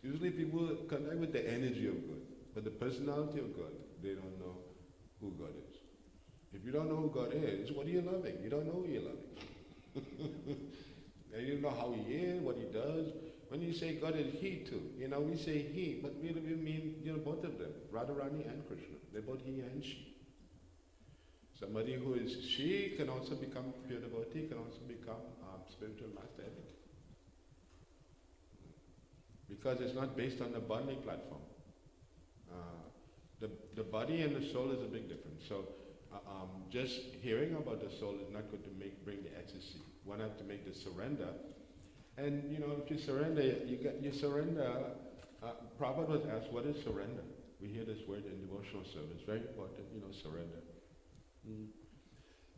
Usually people connect with the energy of God, but the personality of God, they don't know who God is. If you don't know who God is, what are you loving? You don't know who you're loving. And you don't know how He is, what He does. When you say God is He too, we say He, but we mean, both of them, Radharani and Krishna. They're both He and She. Somebody who is She can also become pure devotee, can also become spiritual master, everything. Because it's not based on the bodily platform. The body and the soul is a big difference. So just hearing about the soul is not going to bring the ecstasy. One has to make the surrender. And if you surrender, you surrender. Prabhupada was asked, what is surrender? We hear this word in devotional service. Very important, surrender.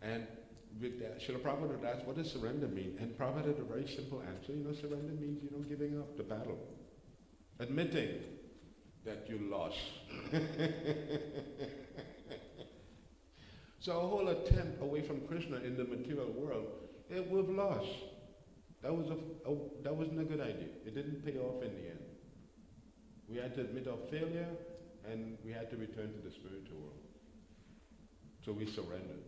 And with that, Srila Prabhupada would ask, what does surrender mean? And Prabhupada had a very simple answer. Surrender means, giving up the battle. Admitting that you lost. So a whole attempt away from Krishna in the material world, we've lost. That wasn't a good idea. It didn't pay off in the end. We had to admit our failure, and we had to return to the spiritual world. So we surrendered.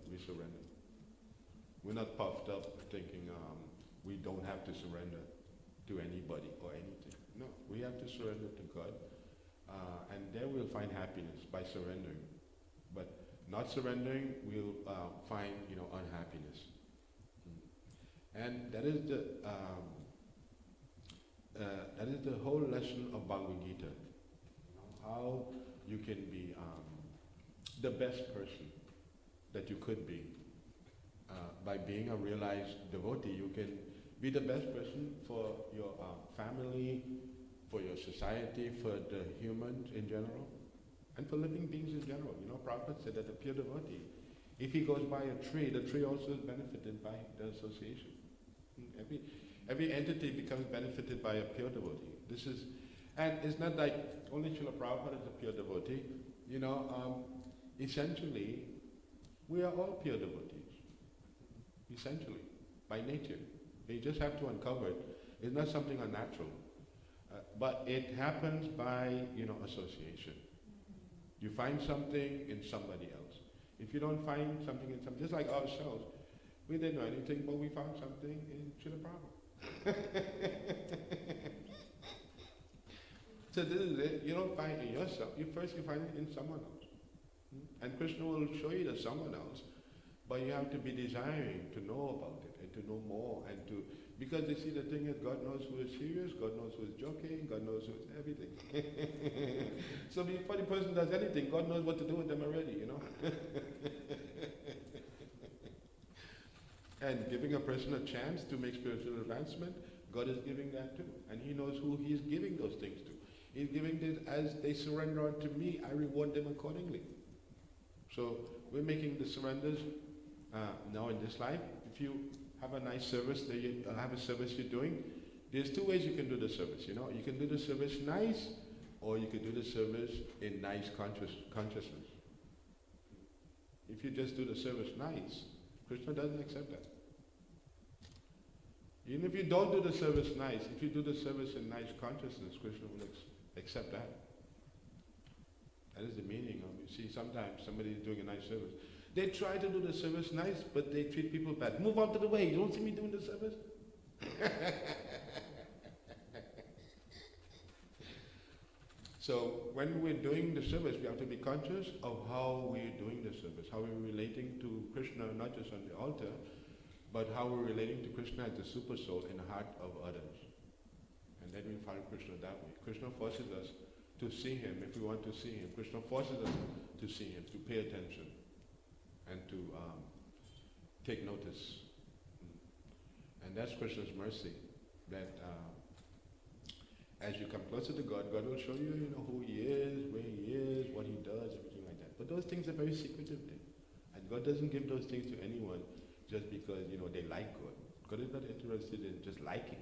We're not puffed up thinking we don't have to surrender to anybody or anything. No, we have to surrender to God, and there we'll find happiness by surrendering. But not surrendering, we'll find unhappiness. And that is the whole lesson of Bhagavad-Gita. How you can be the best person that you could be. By being a realized devotee, you can be the best person for your family, for your society, for the humans in general, and for living beings in general. Prabhupada said that a pure devotee, if he goes by a tree, the tree also is benefited by the association. Every entity becomes benefited by a pure devotee. And it's not like only Srila Prabhupada is a pure devotee. Essentially, we are all pure devotees. Essentially, by nature. You just have to uncover it. It's not something unnatural. But it happens by, association. You find something in somebody else. If you don't find something in somebody, just like ourselves, we didn't know anything, but we found something in Srila Prabhupada. So this is it. You don't find it in yourself. You find it in someone else. And Krishna will show you the someone else, but you have to be desiring to know about it and to know more because you see the thing is God knows who is serious, God knows who is joking, God knows who is everything. So before the person does anything, God knows what to do with them already, And giving a person a chance to make spiritual advancement, God is giving that too. And He knows who He is giving those things to. He's giving it as they surrender unto me, I reward them accordingly. So we're making the surrenders now in this life. If you have a nice service, that you have a service you're doing, there's two ways you can do the service. You can do the service nice, or you can do the service in nice consciousness. If you just do the service nice, Krishna doesn't accept that. Even if you don't do the service nice, if you do the service in nice consciousness, Krishna will accept that. That is the meaning of, you see, sometimes somebody is doing a nice service. They try to do the service nice, but they treat people bad. Move out of the way, you don't see me doing the service? So when we're doing the service, we have to be conscious of how we're doing the service, how we're relating to Krishna, not just on the altar, but how we're relating to Krishna as the super soul in the heart of others. And then we find Krishna that way. Krishna forces us to see Him if we want to see Him. Krishna forces us to see Him, to pay attention, and to take notice. And that's Krishna's mercy, that as you come closer to God, God will show you, who He is, where He is, what He does, everything like that. But those things are very secretive things. And God doesn't give those things to anyone just because, they like God. God is not interested in just liking.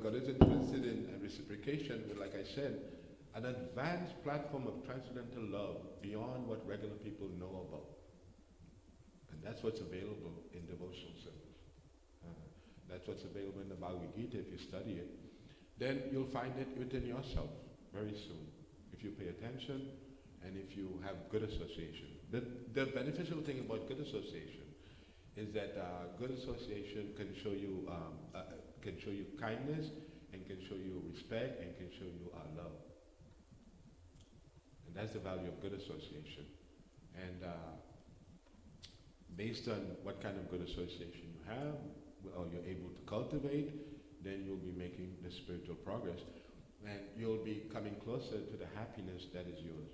God is interested in reciprocation, but like I said, an advanced platform of transcendental love beyond what regular people know about. And that's what's available in devotional service. That's what's available in the Bhagavad-Gita if you study it. Then you'll find it within yourself very soon, if you pay attention and if you have good association. The beneficial thing about good association is that good association can show you kindness, and can show you respect, and can show you love. And that's the value of good association. And based on what kind of good association you have, or you're able to cultivate, then you'll be making the spiritual progress. And you'll be coming closer to the happiness that is yours.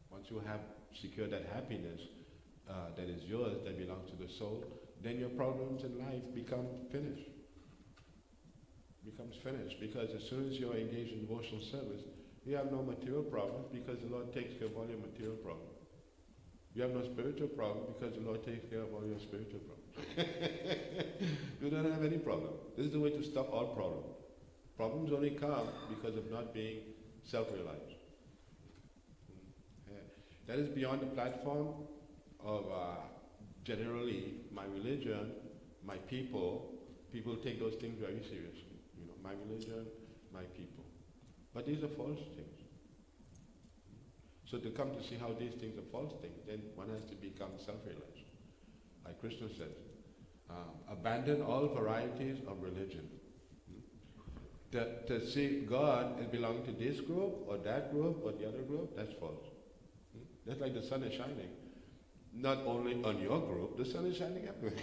Once you have secured that happiness that is yours, that belongs to the soul, then your problems in life become finished. Becomes finished, because as soon as you're engaged in devotional service, you have no material problems, because the Lord takes care of all your material problems. You have no spiritual problem, because the Lord takes care of all your spiritual problems. You don't have any problem. This is the way to stop all problems. Problems only come because of not being self-realized. That is beyond the platform of generally my religion, my people. People take those things very seriously. You know, my religion, my people. But these are false things. So to come to see how these things are false things, then one has to become self-realized. Like Krishna says, abandon all varieties of religion. To see God as belonging to this group or that group or the other group, that's false. That's like the sun is shining. Not only on your group, the sun is shining everywhere.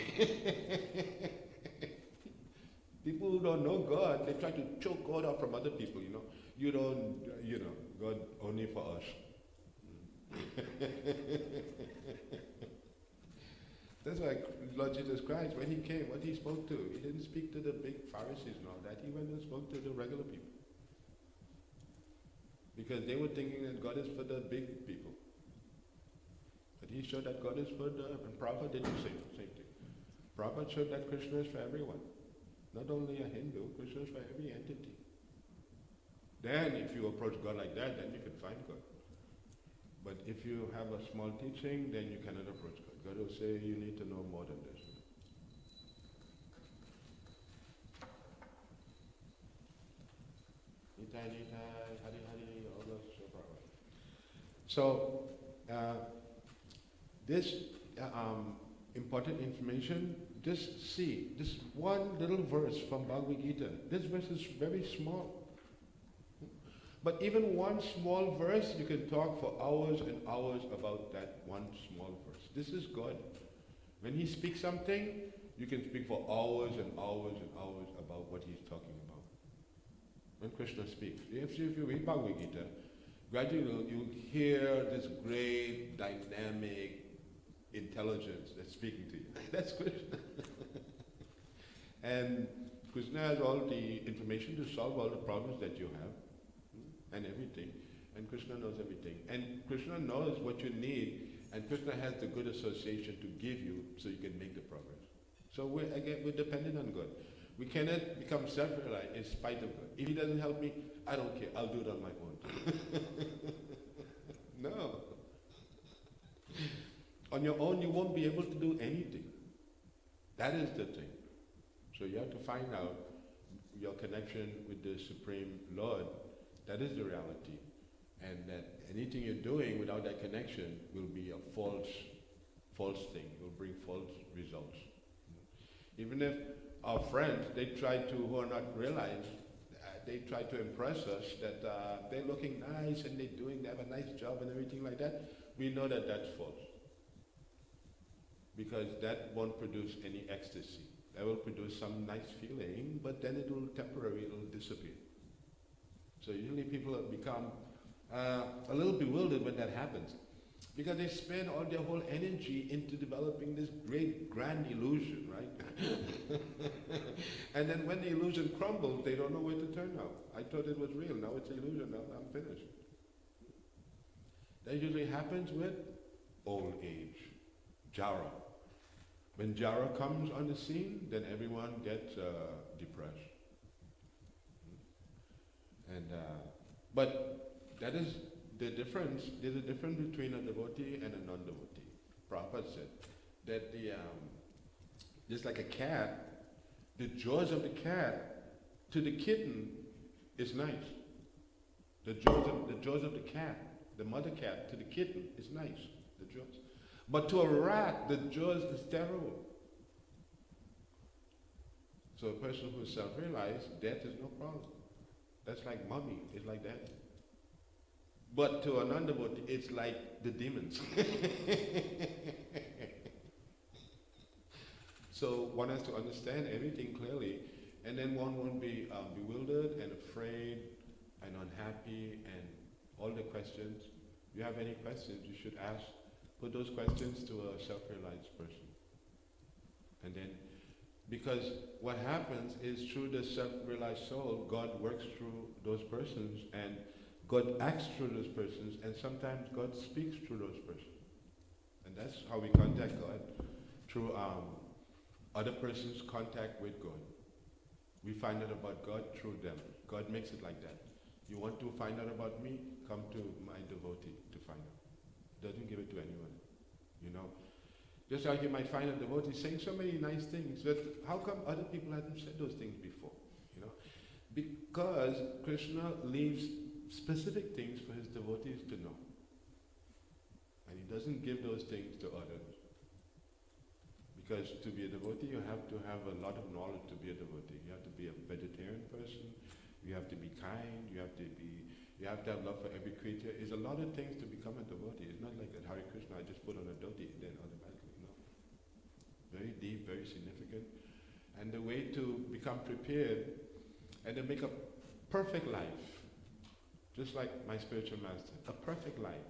People who don't know God, they try to choke God out from other people, you know. You don't, God only for us. That's why Lord Jesus Christ, when he came, what he spoke to, he didn't speak to the big Pharisees and all that, he went and spoke to the regular people. Because they were thinking that God is for the big people. But he showed that God is for and Prabhupada did the same thing. Prabhupada showed that Krishna is for everyone. Not only a Hindu, Krishna is for every entity. Then if you approach God like that, then you can find God. But if you have a small teaching, then you cannot approach God. God will say, you need to know more than this. Nitai, Nitai, Hari Hari, all those so this important information, just see, this one little verse from Bhagavad-Gita. This verse is very small. But even one small verse, you can talk for hours and hours about that one small verse. This is God. When he speaks something, you can speak for hours and hours and hours about what he's talking about. When Krishna speaks. If you read Bhagavad-Gita, gradually you'll hear this great, dynamic intelligence that's speaking to you. That's Krishna. And Krishna has all the information to solve all the problems that you have. And everything. And Krishna knows everything. And Krishna knows what you need, and Krishna has the good association to give you so you can make the progress. So we're dependent on God. We cannot become self-reliant in spite of God. If he doesn't help me, I don't care. I'll do it on my own. No. On your own, you won't be able to do anything. That is the thing. So you have to find out your connection with the Supreme Lord. That is the reality. And that anything you're doing without that connection will be a false thing. It will bring false results. Even if our friends, who are not realized, they try to impress us that they're looking nice and they have a nice job and everything like that, we know that that's false. Because that won't produce any ecstasy. That will produce some nice feeling, but then it will disappear. So usually people become a little bewildered when that happens, because they spend all their whole energy into developing this great grand illusion, right? And then when the illusion crumbles, they don't know where to turn now. I thought it was real, now it's an illusion, now I'm finished. That usually happens with old age, Jara. When Jara comes on the scene, then everyone gets depressed. And but that is the difference. There's a difference between a devotee and a non-devotee. Prabhupada said that just like a cat The jaws of the cat to the kitten is nice. The jaws of the cat, the mother cat to the kitten is nice. The jaws. But to a rat, the jaws is terrible. So a person who is self-realized, death is no problem. That's like mommy, it's like that. But to a non-devotee, it's like the demons. So one has to understand everything clearly, and then one won't be bewildered and afraid and unhappy and all the questions. If you have any questions, you should ask, put those questions to a self-realized person. And then, because what happens is through the self-realized soul, God works through those persons, and God acts through those persons, and sometimes God speaks through those persons. And that's how we contact God, through other persons' contact with God. We find out about God through them. God makes it like that. You want to find out about me? Come to my devotee to find out. Doesn't give it to anyone, you know. Just like you might find a devotee saying so many nice things, but how come other people haven't said those things before, you know? Because Krishna leaves specific things for his devotees to know. And he doesn't give those things to others. Because to be a devotee, you have to have a lot of knowledge to be a devotee. You have to be a vegetarian person, you have to be kind, you have to have love for every creature. It's a lot of things to become a devotee. It's not like that Hare Krishna, I just put on a dhoti and then automatically, no. Very deep, very significant. And the way to become prepared and to make a perfect life, just like my spiritual master, a perfect life,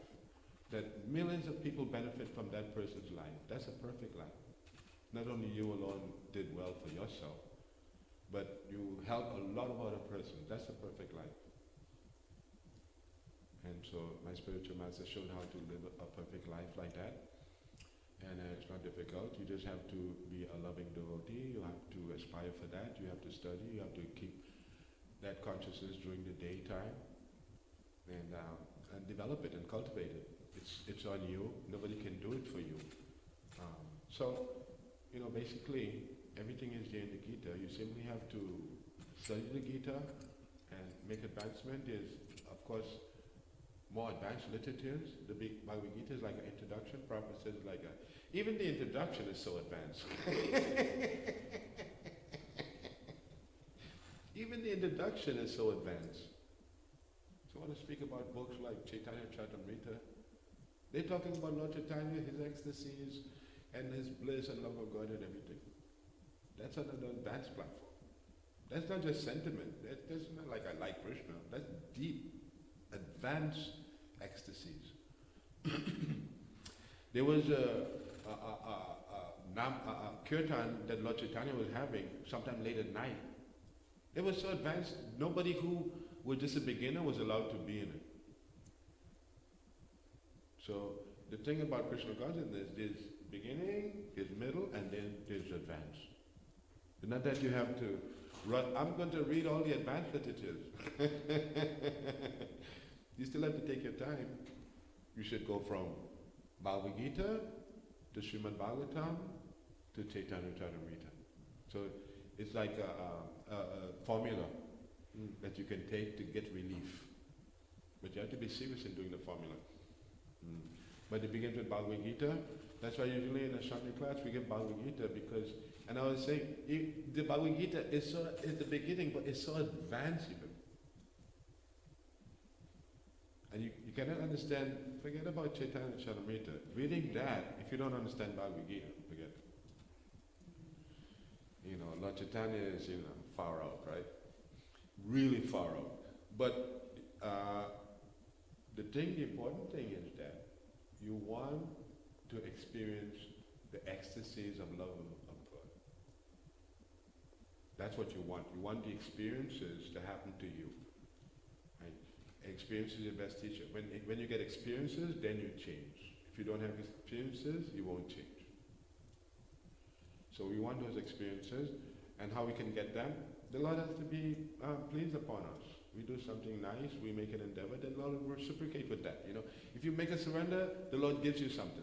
that millions of people benefit from that person's life. That's a perfect life. Not only you alone did well for yourself, but you help a lot of other persons. That's a perfect life. And so my spiritual master showed how to live a perfect life like that. And it's not difficult. You just have to be a loving devotee. You have to aspire for that. You have to study. You have to keep that consciousness during the daytime. And develop it and cultivate it. It's on you. Nobody can do it for you. So, you know, basically, everything is there in the Gita. You simply have to study the Gita and make advancement. There's, of course, more advanced literatures. The big Bhagavad-Gita is like an introduction. Prabhupada says like even the introduction is so advanced. Even the introduction is so advanced. So I want to speak about books like Chaitanya Charitamrita. They're talking about Lord Chaitanya, his ecstasies, and his bliss and love of God and everything. That's another advanced platform. That's not just sentiment. That's not like I like Krishna. That's deep, advanced ecstasies. There was a kirtan that Lord Chaitanya was having sometime late at night. It was so advanced, nobody who was just a beginner was allowed to be in it. So the thing about Krishna Consciousness, there's beginning, there's middle, and then there's advance. It's not that you have to run, I'm going to read all the advanced literatures. You still have to take your time. You should go from Bhagavad-Gita to Srimad Bhagavatam to Chaitanya Charitamrita. So it's like a formula that you can take to get relief. But you have to be serious in doing the formula. But it begins with Bhagavad-Gita. That's why usually in a Sunday class we get Bhagavad-Gita because, and I was saying, the Bhagavad-Gita is the beginning, but it's so advanced even. And you cannot understand, forget about Chaitanya Charitamrita. Reading that, if you don't understand Bhagavad-Gita, forget it. You know, Lord Chaitanya is, far out, right? Really far out. But the important thing is that you want to experience the ecstasies of love of God. That's what you want. You want the experiences to happen to you. Right? Experience is your best teacher. When you get experiences, then you change. If you don't have experiences, you won't change. So we want those experiences, and how we can get them? The Lord has to be pleased upon us. We do something nice, we make an endeavor, then the Lord will reciprocate with that. If you make a surrender, the Lord gives you something.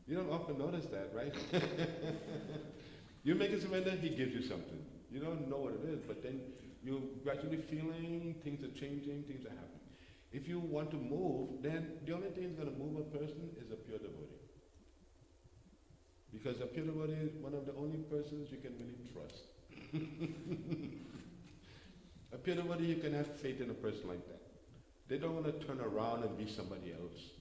You don't often notice that, right? You make a surrender, He gives you something. You don't know what it is, but then you're gradually feeling things are changing, things are happening. If you want to move, then the only thing that's going to move a person is a pure devotee. Because a pure devotee is one of the only persons you can really trust. A pure devotee, you can have faith in a person like that. They don't want to turn around and be somebody else.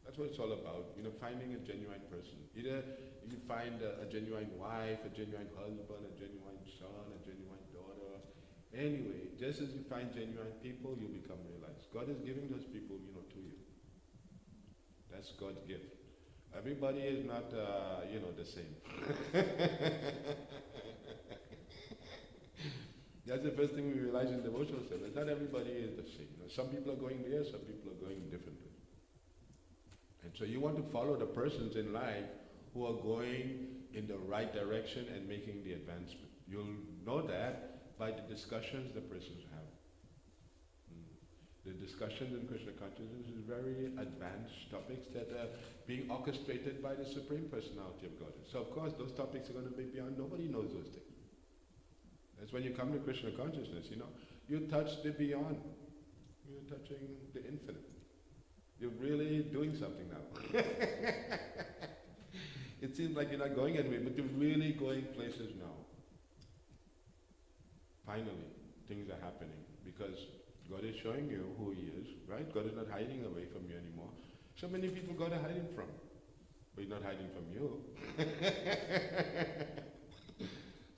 That's what it's all about, finding a genuine person. Either you find a genuine wife, a genuine husband, a genuine son, a genuine daughter. Anyway, just as you find genuine people, you become realized. God is giving those people, to you. That's God's gift. Everybody is not, the same. That's the first thing we realize in devotional service. Not everybody is the same. Some people are going there, some people are going differently. And so you want to follow the persons in life who are going in the right direction and making the advancement. You'll know that by the discussions the persons have. The discussions in Krishna Consciousness is very advanced topics that are being orchestrated by the Supreme Personality of Godhead. So of course those topics are going to be beyond, nobody knows those things. That's when you come to Krishna Consciousness, you touch the beyond. You're touching the infinite. You're really doing something now. It seems like you're not going anywhere, but you're really going places now. Finally, things are happening because God is showing you who He is, right? God is not hiding away from you anymore. So many people God are hiding from, but He's not hiding from you.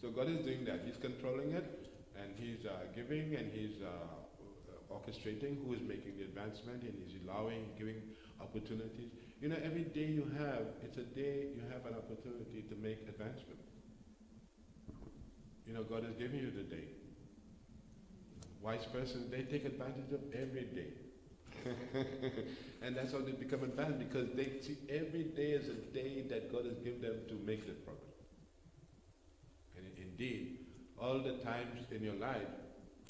So God is doing that. He's controlling it, and He's giving, and He's orchestrating who is making the advancement, and He's allowing, giving opportunities. Every day you have, it's a day you have an opportunity to make advancement. God is giving you the day. Wise persons, they take advantage of every day. And that's how they become advanced, because they see every day as a day that God has given them to make this progress. And indeed, all the times in your life,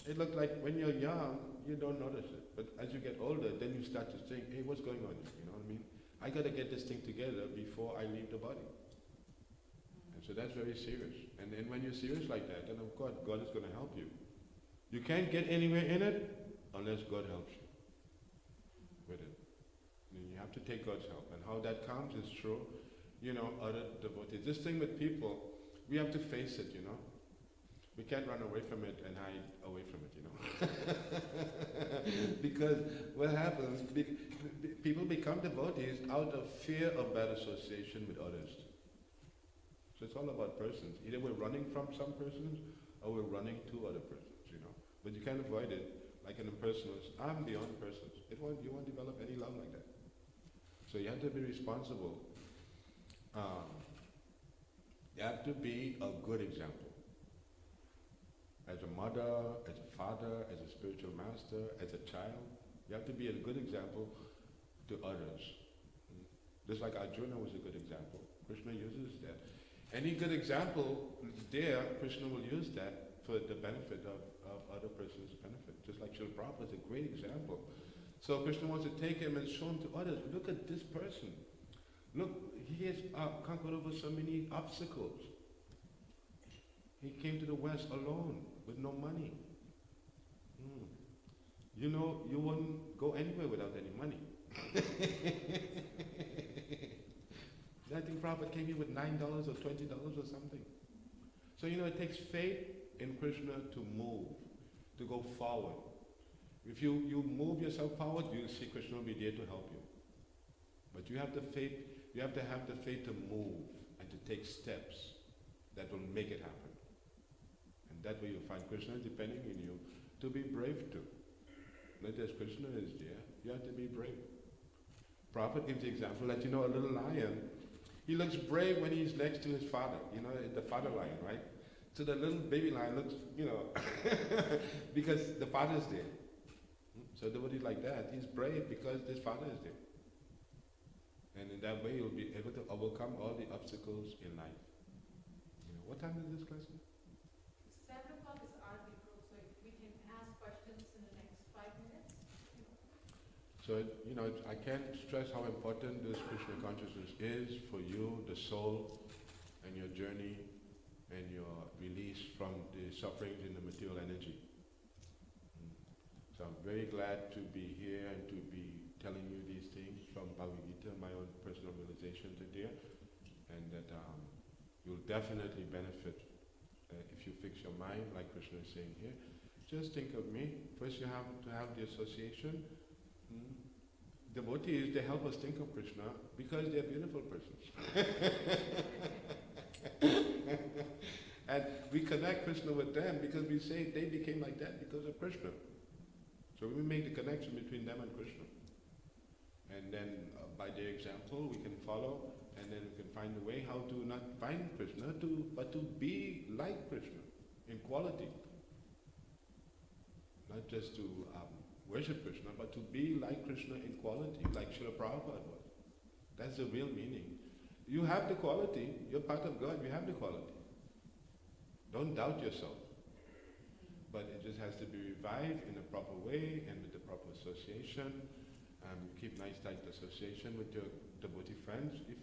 it looks like when you're young, you don't notice it. But as you get older, then you start to think, hey, what's going on here? You know what I mean? I got to get this thing together before I leave the body. And so that's very serious. And then when you're serious like that, then of course, God is going to help you. You can't get anywhere in it unless God helps you with it. You have to take God's help. And how that comes is through, other devotees. This thing with people, we have to face it, We can't run away from it and hide away from it, Because what happens, people become devotees out of fear of bad association with others. So it's all about persons. Either we're running from some persons or we're running to other persons. But you can't avoid it, like an impersonalist. I'm beyond persons. You won't develop any love like that. So you have to be responsible. You have to be a good example. As a mother, as a father, as a spiritual master, as a child, you have to be a good example to others. Just like Arjuna was a good example. Krishna uses that. Any good example there, Krishna will use that for the benefit of other person's benefit. Just like Srila Prabhupada is a great example. So Krishna wants to take him and show him to others. Look at this person. Look, he has conquered over so many obstacles. He came to the West alone, with no money. You wouldn't go anywhere without any money. I think Prabhupada came here with $9 or $20 or something. So it takes faith in Krishna to move, to go forward. If you move yourself forward, you'll see Krishna will be there to help you. But you have the faith, you have to have the faith to move and to take steps that will make it happen. And that way you'll find Krishna is depending on you to be brave too. Not as Krishna is there, you have to be brave. Prabhupada gives the example that a little lion, he looks brave when he's next to his father, the father lion, right? So the little baby lion looks, because the father is there. So devotee like that, he's brave because his father is there. And in that way, you'll be able to overcome all the obstacles in life. What time is this class? 7 o'clock is our group, so if we can ask questions in the next 5 minutes. So, I can't stress how important this Krishna consciousness is for you, the soul, and your journey and you're released from the sufferings in the material energy. So I'm very glad to be here and to be telling you these things from Bhagavad-Gita, my own personal realization today, and that you'll definitely benefit if you fix your mind, like Krishna is saying here. Just think of me. First you have to have the association. Devotees, they help us think of Krishna because they're beautiful persons. And we connect Krishna with them because we say they became like that because of Krishna. So we make the connection between them and Krishna. And then by their example we can follow, and then we can find a way how to not find Krishna, but to be like Krishna in quality. Not just to worship Krishna, but to be like Krishna in quality, like Srila Prabhupada was. That's the real meaning. You have the quality, you're part of God, you have the quality. Don't doubt yourself. But it just has to be revived in a proper way and with the proper association. Keep nice tight association with your devotee friends. If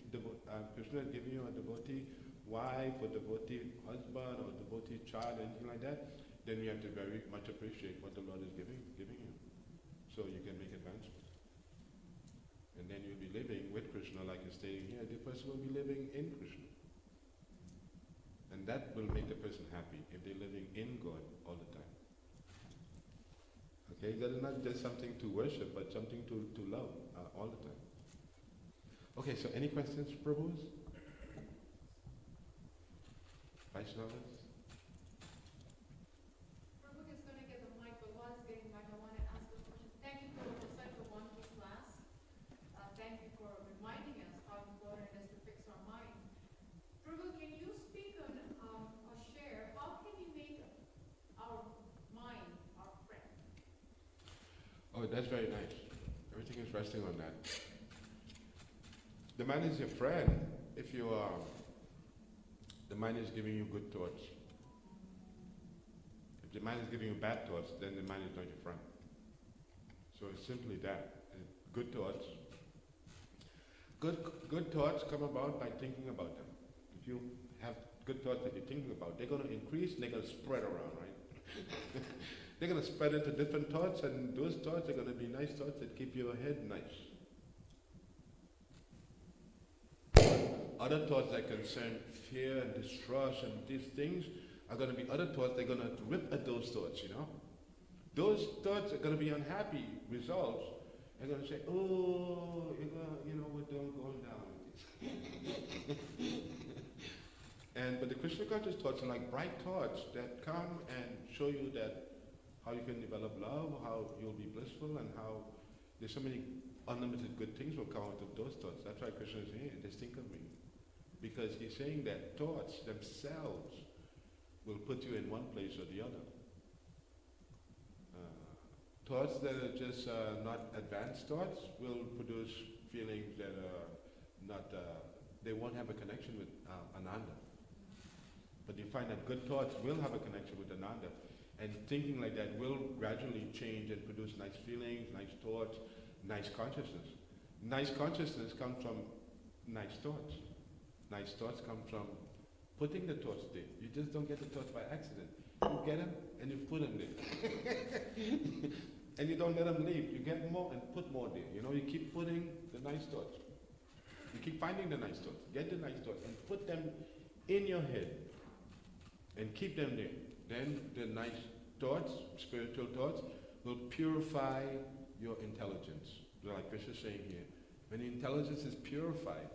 Krishna is giving you a devotee wife or devotee husband or devotee child, anything like that, then you have to very much appreciate what the Lord is giving you. So you can make advancement. And then you'll be living with Krishna like you're staying here. The person will be living in Krishna. And that will make the person happy if they're living in God all the time. Okay, that is not just something to worship, but something to love all the time. Okay, so any questions, Prabhus? Vaishnavas? Prabhu is going to get the mic, but while he's getting the mic, I want to ask a question. Thank you for such a wonderful class. Thank you for reminding us how important it is to fix our mind. Prabhu, can you speak on or share how can you make our mind our friend? Oh, that's very nice. Everything is resting on that. The mind is your friend if you are, the mind is giving you good thoughts. If the mind is giving you bad thoughts, then the mind is not your friend. So it's simply that. Good thoughts. Good thoughts come about by thinking about them. If you have good thoughts that you're thinking about, they're going to increase and they're going to spread around, right? They're going to spread into different thoughts, and those thoughts are going to be nice thoughts that keep your head nice. Other thoughts that concern fear and distrust and these things are going to be other thoughts that are going to rip at those thoughts, you know. Those thoughts are going to be unhappy results. They're going to say, oh, you're going to, we're going down with this. But the Krishna conscious thoughts are like bright thoughts that come and show you that how you can develop love, how you'll be blissful, and how there's so many unlimited good things will come out of those thoughts. That's why Krishna is saying, just think of me. Because he's saying that thoughts themselves will put you in one place or the other. Thoughts that are just not advanced thoughts will produce feelings that are not, they won't have a connection with Ananda. But you find that good thoughts will have a connection with Ananda. And thinking like that will gradually change and produce nice feelings, nice thoughts, nice consciousness. Nice consciousness comes from nice thoughts. Nice thoughts come from putting the thoughts there. You just don't get the thoughts by accident. You get them and you put them there. And you don't let them leave. You get more and put more there. You keep putting the nice thoughts. You keep finding the nice thoughts. Get the nice thoughts and put them in your head. And keep them there. Then the nice thoughts, spiritual thoughts, will purify your intelligence. Like Krishna is saying here. When the intelligence is purified.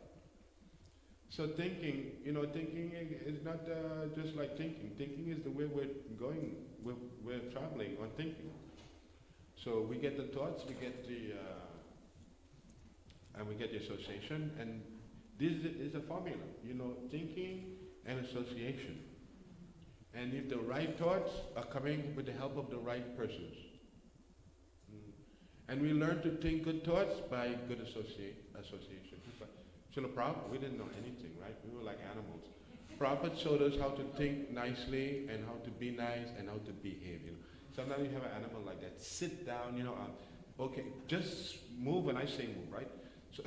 So thinking, thinking is not just like thinking. Thinking is the way we're going, we're traveling on thinking. So we get the thoughts, we get the association, and this is a formula, thinking and association. And if the right thoughts are coming with the help of the right persons. And we learn to think good thoughts by good association. Srila Prabhupada, we didn't know anything, right? We were like animals. Prabhupada showed us how to think nicely and how to be nice and how to behave. Sometimes you have an animal like that. Sit down, okay, just move when I say move, right? So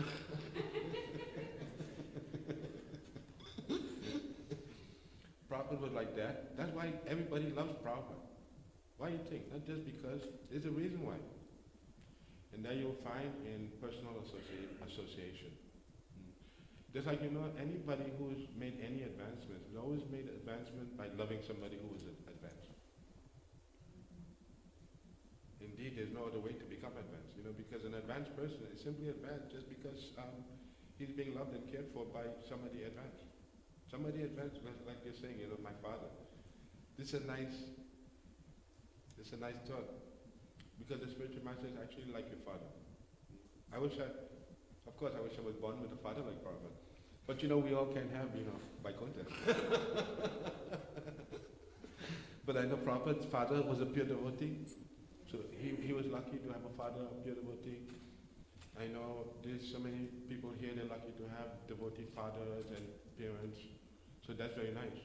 Prabhupada was like that. That's why everybody loves Prabhupada. Why you think? Not just because. There's a reason why. And then you'll find in personal association. Just like anybody who's made any advancements has always made advancement by loving somebody who was advanced. Indeed, there's no other way to become advanced, because an advanced person is simply advanced just because he's being loved and cared for by somebody advanced. Somebody advanced, like you're saying, my father. This is a nice thought, because the spiritual master is actually like your father. I wish I was born with a father like Prabhupada. But we all can have, by contest. But I know Prabhupada's father was a pure devotee. So he was lucky to have a father, a pure devotee. I know there's so many people here, they're lucky to have devotee fathers and parents. So that's very nice.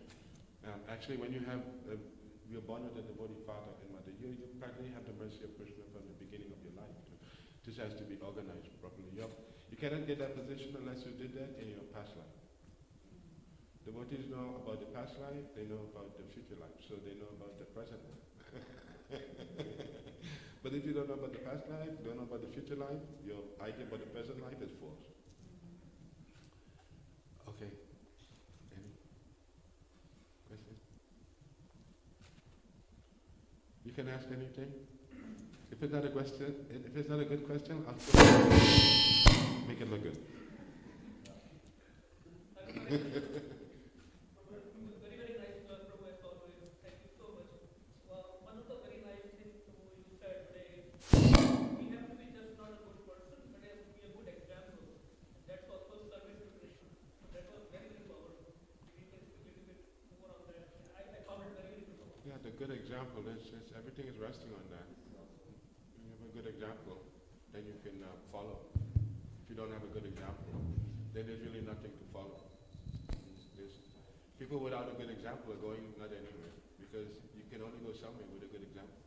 Actually, when you're born with a devotee father and mother, you practically have the mercy of Krishna from the beginning of your life. This has to be organized properly. You cannot get that position unless you did that in your past life. Devotees know about the past life, they know about the future life, so they know about the present life. But if you don't know about the past life, don't know about the future life, your idea about the present life is false. Okay. Any questions? You can ask anything. If it's not a question, if it's not a good question, I'll make it look good. Very, very nice talk, Prabhu, as always. Thank you so much. Well, one of the very nice things you said today, we have to be just not a good person, but we have to be a good example. That's also service to Krishna. So that was very, very powerful. We can speak a little bit more on that. I found it very, very powerful. Yeah, the good example is everything is resting on that. You have a good example, then you can follow. If you don't have a good example, then there's really nothing to follow. People without a good example are going not anywhere, because you can only go somewhere with a good example.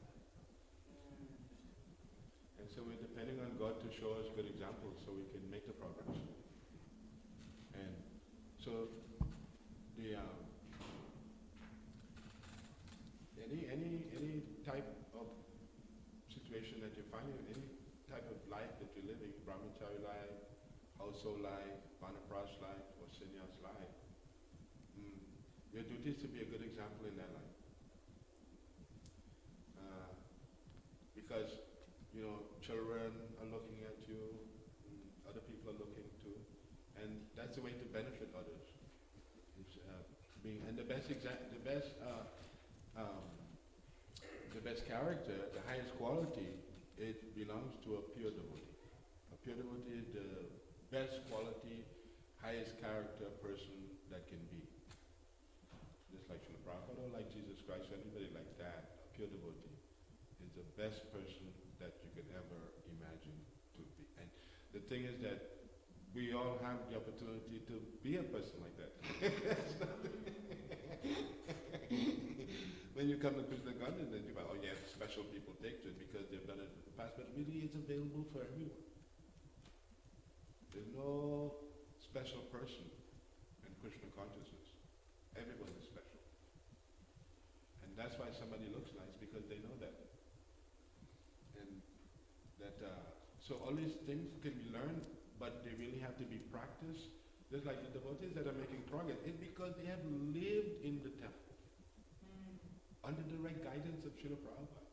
And so we're depending on God to show us good examples so we can make the progress. And so the any type of situation that you're finding, any type of life that you're living, brahmachari life, household life, vanaprastha life, or sannyas life, your duty is to be a good example in that life. Because, children are looking at you, other people are looking too, and that's the way to benefit others. And the best character, the highest quality, it belongs to a pure devotee. A pure devotee is the best quality, highest character person that can be. Just like Srila Prabhupada or like Jesus Christ, anybody like that, a pure devotee is the best person that you could ever imagine to be. And the thing is that we all have the opportunity to be a person like that. When you come to Krishna Consciousness, you go, oh yes, special people take to it because they've done it in the past, but really it's available for everyone. There's no special person in Krishna Consciousness. Everyone is special. And that's why somebody looks nice, because they know that. And that, so all these things can be learned, but they really have to be practiced. Just like the devotees that are making progress, it's because they have lived in the temple under the right guidance of Srila Prabhupada.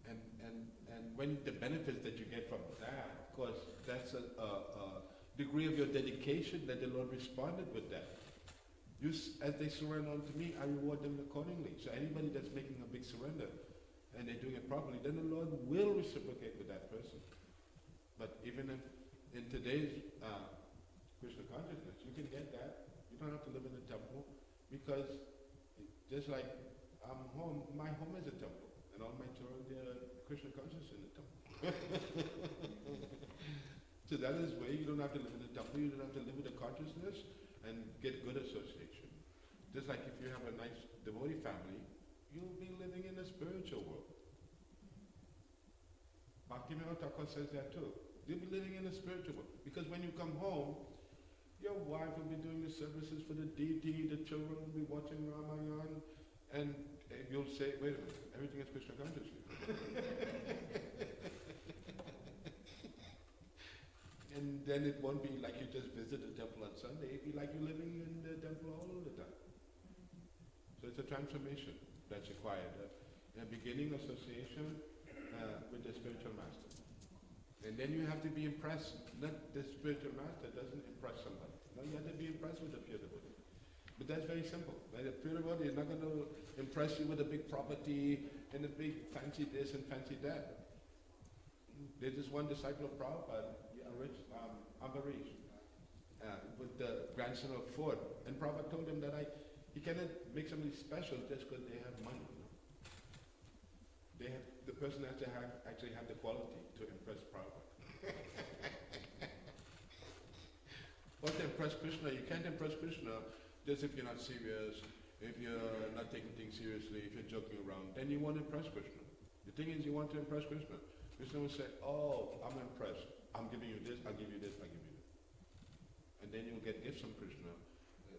And when the benefits that you get from that, of course, that's a degree of your dedication that the Lord responded with that. As they surrender unto me, I reward them accordingly. So anybody that's making a big surrender and they're doing it properly, then the Lord will reciprocate with that person. But even if in today's Krishna consciousness, you can get that. You don't have to live in a temple, because just like I'm home, my home is a temple, and all my children, they're Krishna conscious in the temple. So that is where you don't have to live in a temple, you don't have to live with a consciousness and get good association. Just like if you have a nice devotee family, you'll be living in a spiritual world. Bhaktivinoda Thakur says that too. You'll be living in a spiritual world. Because when you come home, your wife will be doing the services for the deity, the children will be watching Ramayana, and you'll say, wait a minute, everything is Krishna consciousness. And then it won't be like you just visit the temple on Sunday, it'll be like you're living in the temple all the time. So it's a transformation that's required. A beginning association with the spiritual master. And then you have to be impressed. Not the spiritual master doesn't impress somebody. No, you have to be impressed with the pure devotee. But that's very simple. Right? The pure devotee is not going to impress you with a big property and a big fancy this and fancy that. There's this one disciple of Prabhupada, Ambarish, with the grandson of Ford. And Prabhupada told him that he cannot make somebody special just because they have money. The person has to actually have the quality to impress Prabhupada. Or to impress Krishna. You can't impress Krishna just if you're not serious, if you're not taking things seriously, if you're joking around. Then you want to impress Krishna. The thing is, you want to impress Krishna. Krishna will say, oh, I'm impressed. I'm giving you this, I'll give you this, I'll give you this. And then you'll get gifts from Krishna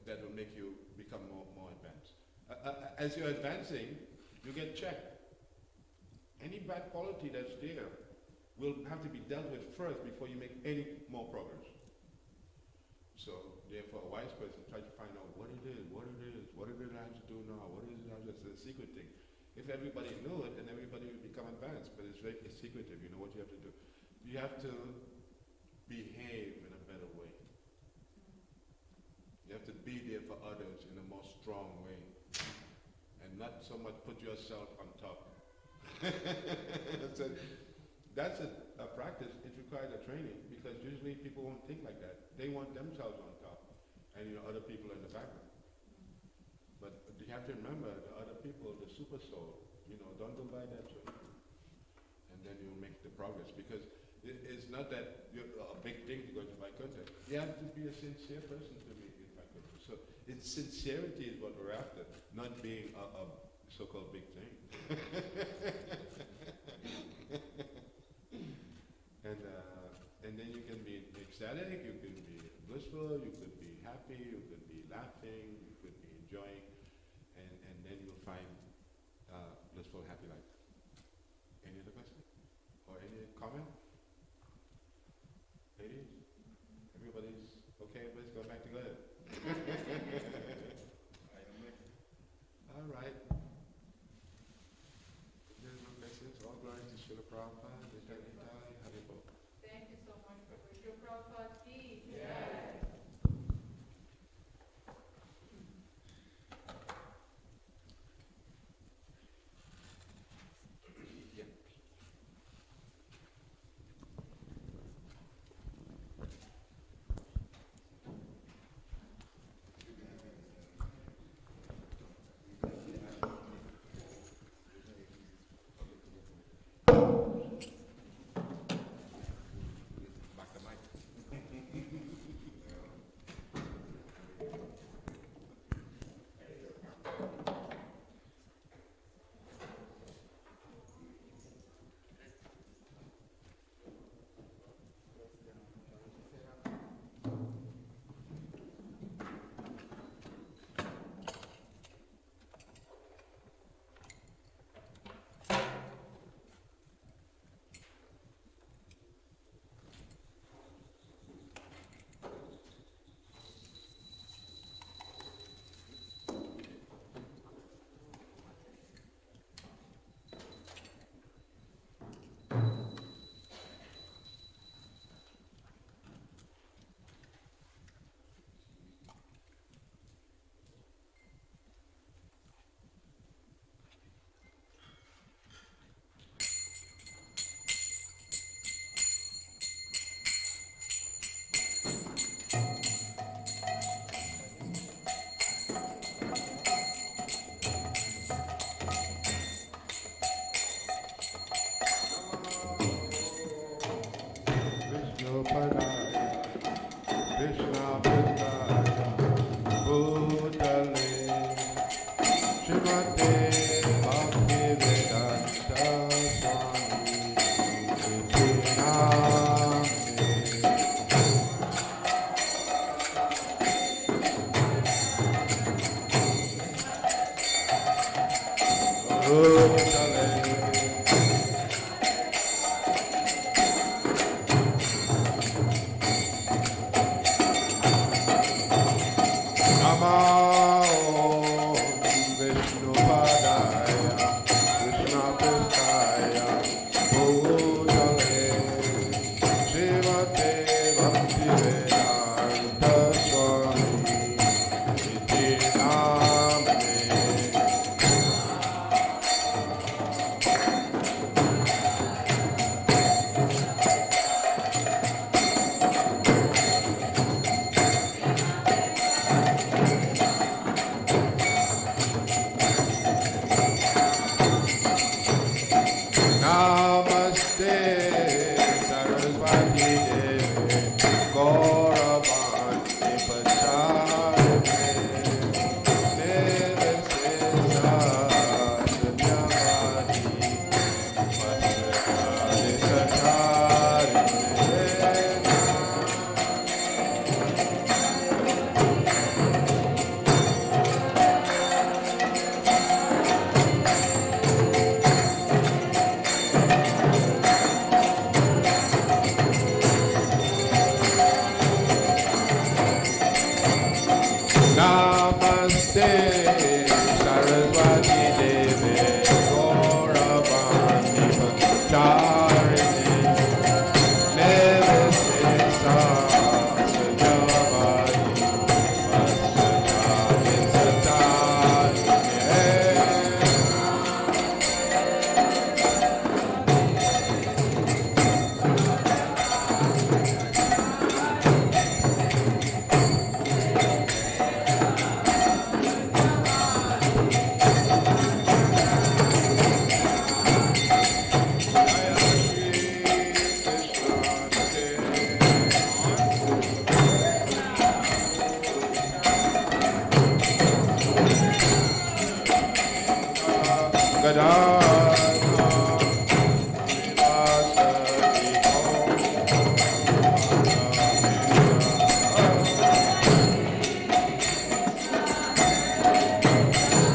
that will make you become more advanced. As you're advancing, you get checked. Any bad quality that's there will have to be dealt with first before you make any more progress. So, therefore, a wise person tries to find out what it is I have to do now, what is it I have to do. It's a secret thing. If everybody knew it, then everybody would become advanced, but it's very secretive, you know what you have to do. You have to behave in a better way. You have to be there for others in a more strong way. And not so much put yourself on top. So that's a practice. It requires a training because usually people won't think like that. They want themselves on top and other people in the background. But you have to remember the other people, the super soul, don't go by that way. And then you'll make the progress because it's not that you're a big thing to go to Vaikuntha. You have to be a sincere person to be in Vaikuntha. So it's sincerity is what we're after, not being a so-called big thing. And then you can be ecstatic, you can be blissful, you could be happy, you could be laughing, you could be enjoying, and then you'll find blissful, happy life. Any other question? Or any comment? Ladies? Everybody's okay, let's go back together. All right. There's no questions. All glory to Srila Prabhupada. Thank you so much for Srila Prabhupada ki. Yes.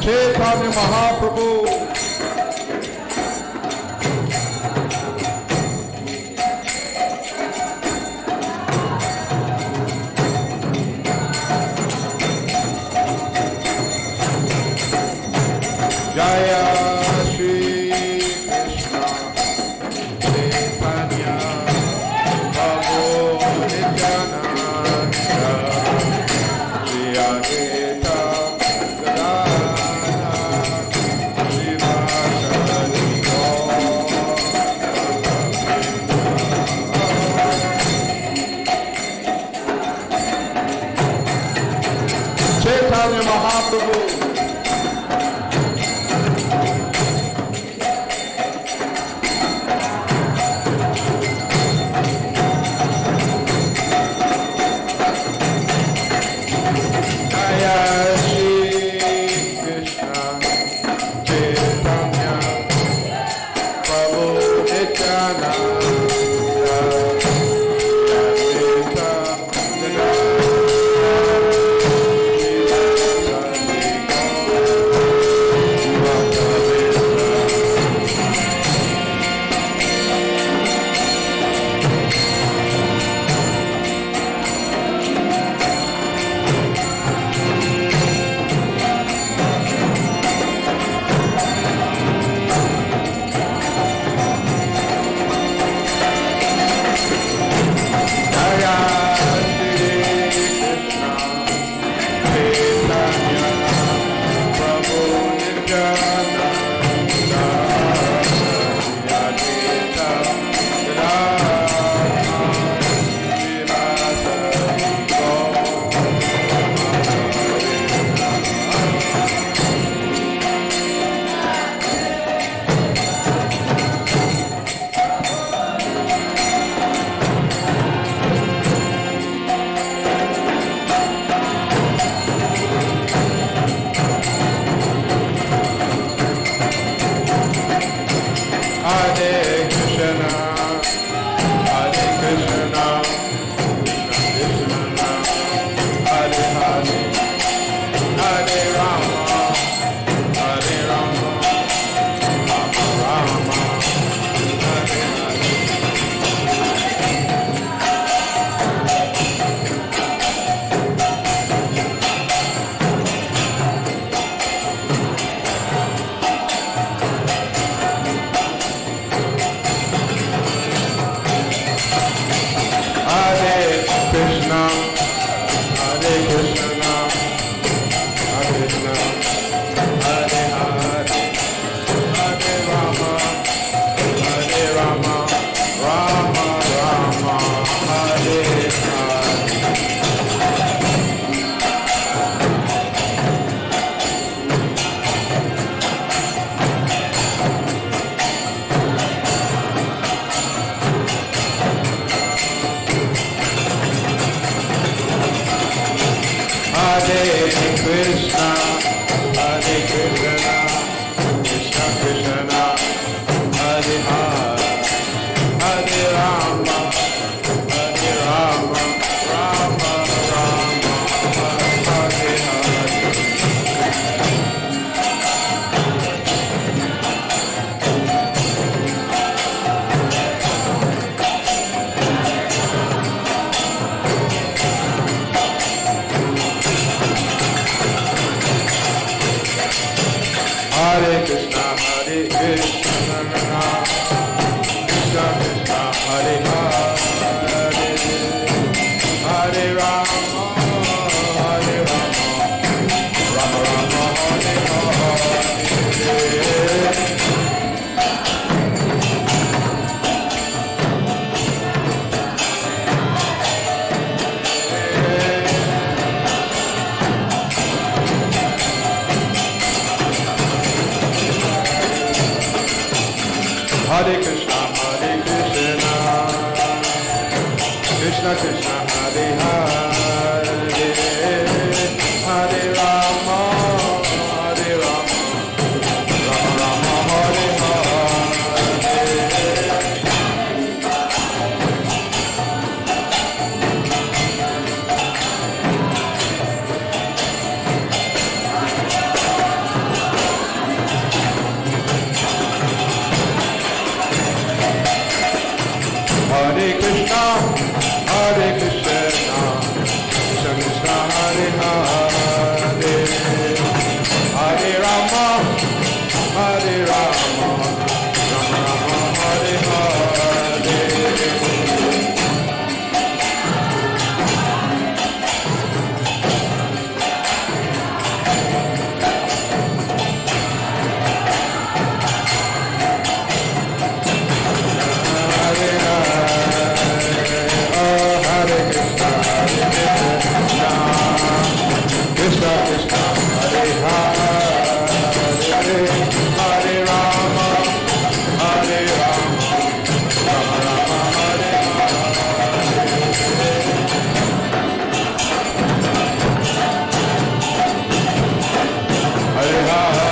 Chaitanya Mahaprabhu. Jaya Shri Krishna Chaitanya Prabhu Nityananda Shri Advaita Chaitanya Mahaprabhu. Chaitanya Hare Krishna, Hare Krishna, Krishna Krishna, Hare Hare, Hare Rama, Hare Rama, Rama Rama, Hare Hare Krishna, Hare Krishna, Krishna Krishna, Hare Hare, Hare Rama, Hare Rama, Rama Rama, Hare Hare. Krishna Krishna, Hare Hare, Hare Rama, Hare Rama, Rama Rama, Hare Hare, Hare Hare.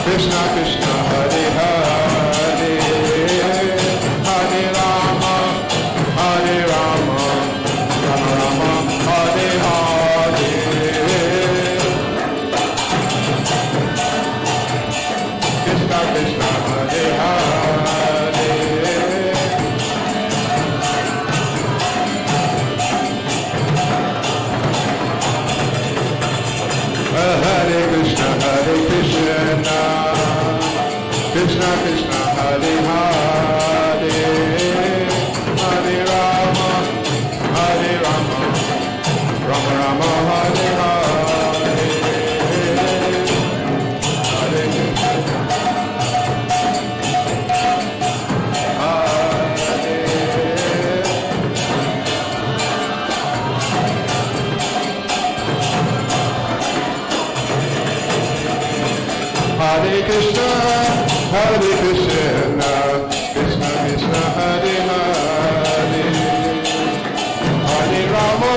Krishna Krishna, Hare Hare, Hare Rama, Hare Rama, Rama Rama, Hare Hare. Krishna Krishna, Hare Hare, Hare Krishna, Hare Krishna, Krishna Krishna, Hare Hare, Hare Rama, Hare Rama, Rama Rama, Hare Hare, Hare Krishna, Hare Krishna, Hare Krishna, Krishna Krishna, Hare Hare, Hare Rama,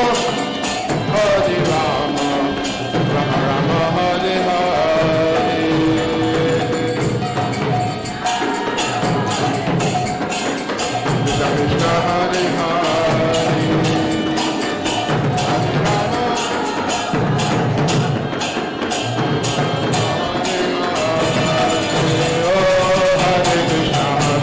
Hare Rama, Rama Rama, Hare Hare. Krishna Krishna, Hare Hare, Hare Rama, Hare Krishna,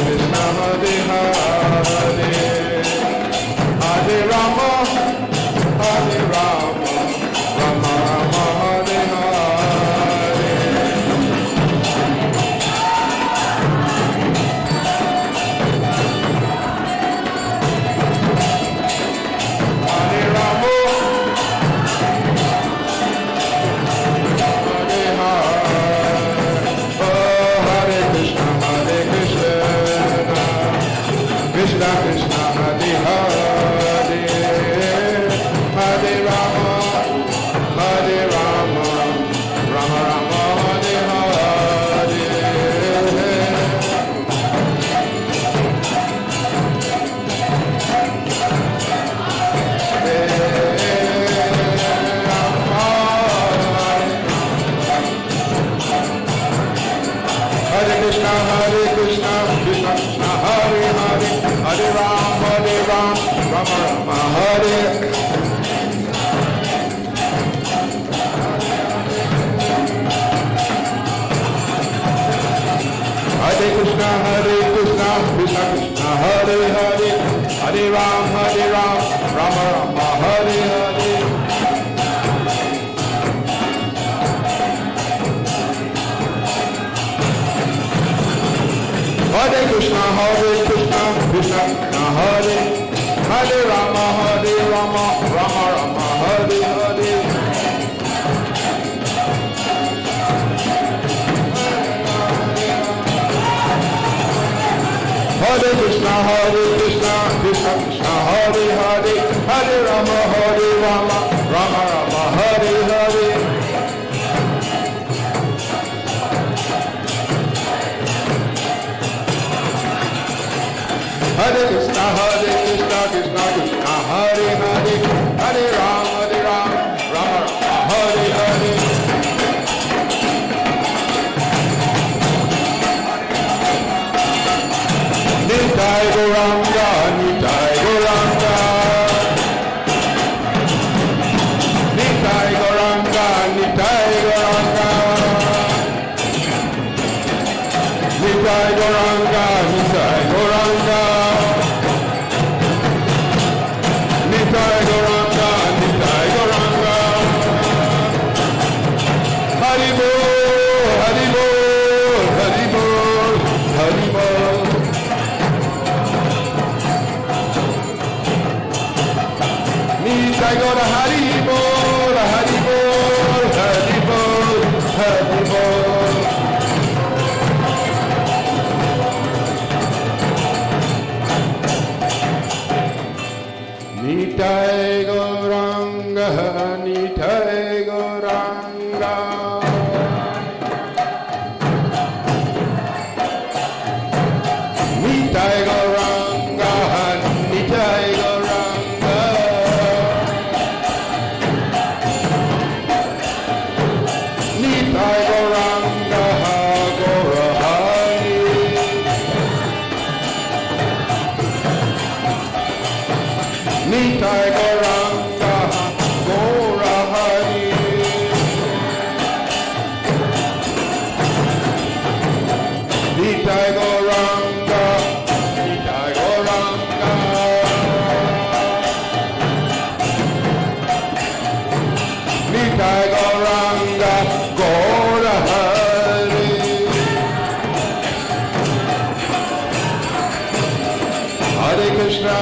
Krishna, Hare Hare, Hare Rama, Hare Rama, Rama Rama, Hare Hare. Hare Rama, Hare Hare, oh Hare Krishna, Krishna Krishna, Hare Hare, Hare Rama, Hare Rama, Rama Rama, Hare Hare. Hare Krishna, Krishna Krishna, Hare Hare, Hare Ram, Rama Rama, Hare. Hare Krishna, Krishna Krishna, Hare Hare, Hare Ram, Rama Rama, Hare Hare. Hare Krishna, Krishna Krishna, Hare Hare Rama, Rama Rama, Hare Hare. Hare Krishna, Krishna Krishna, Hare Hare, Hare Rama, Rama Rama, Hare Hare. Hare Krishna, Krishna Krishna, Hare Hare, Hare Ram, Rama Rama, Hare Hare. Nitai Gauranga, Nitai Gauranga, Nitai Gauranga, Nitai Gauranga, Nitai Gauranga, Nitai Gauranga, Nitai Gauranga, Nitai Gauranga. Hari Bol, Hari Bol, Hari Bol, Hari Bol. Nitai Gaura, Hari Bol, Hari Bol, Hari Bol, Hari Bol. Nitai Gauranga, Nitai Gauranga. Nitai Gauranga, Nitai Gauranga. Nitai Gauranga, Gaura Hari. Nitai Gauranga, Gaura Hari. Nitai Gauranga, Nitai Gauranga. Nitai Gauranga, Gaura Hari. Hare Krishna,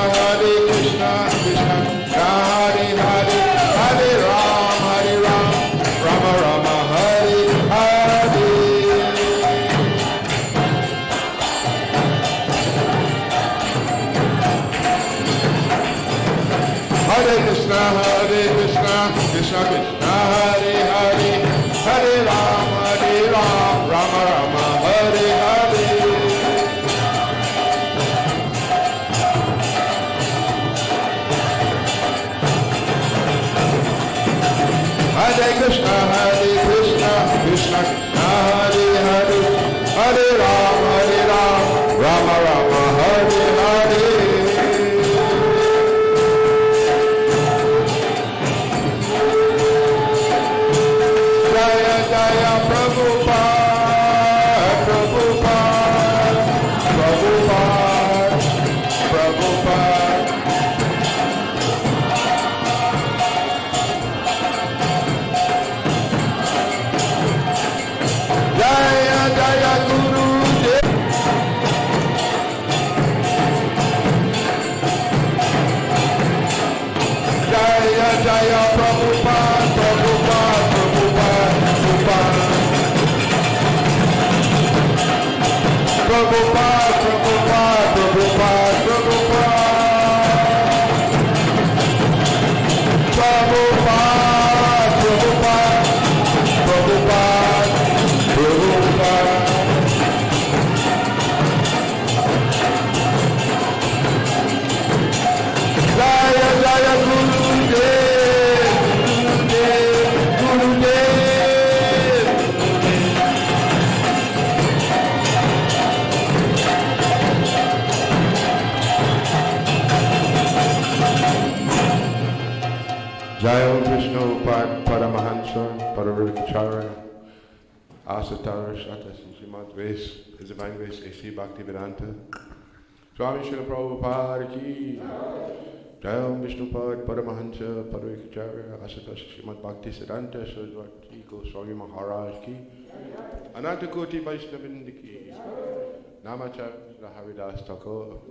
Krishna Krishna, Hare Hare, Hare Ram, Rama Rama, Hare Hare. Hare Krishna, Krishna Krishna, Hare Hare, Hare Ram, Rama Rama, Hare Hare. Hare Krishna, Krishna Krishna, Hare Hare, Hare Ram, Rama Rama, Hare Hare. Jaya Jaya Prabhupada, Prabhupada, Prabhupada. Jai Krishna Paramahansa Paravrikacharya Asatara Shatasi Srimad Grace, His Divine Grace A.C. Bhaktivedanta Swami Srila Prabhupada Ki Jai Vishnu Paramahansa Paravrikacharya Asatasi Srimad Bhaktivedanta Saraswati Goswami Maharaj Ki Ananta Koti Vaishnavindi Ki Namacharya Haridas Thakur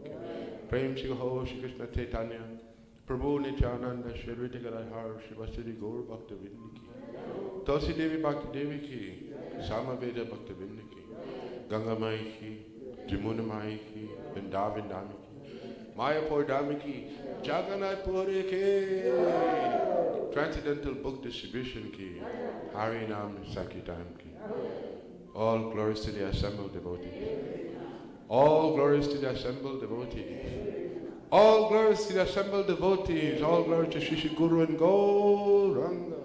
Prem Sigaho Shri Krishna Chaitanya Prabhu Nityananda Shri Rita Gadadhar Shivasiri Gaur Bhakta Vindi Ki Tulsi Devi Bhakti Devi Ki Samaveda Bhakta Vindi Ki Ganga Mai Ki Jamuna Mai Ki Vrindavan Dhami Ki Mayapur Dhami Ki Jagannath Puri Ki Transcendental Book Distribution Ki Hari Nam Sankirtan Ki. All glories to the assembled devotees. All glories to the assembled devotees. All glories to the assembled devotees. All glories to Shri Guru and Gauranga.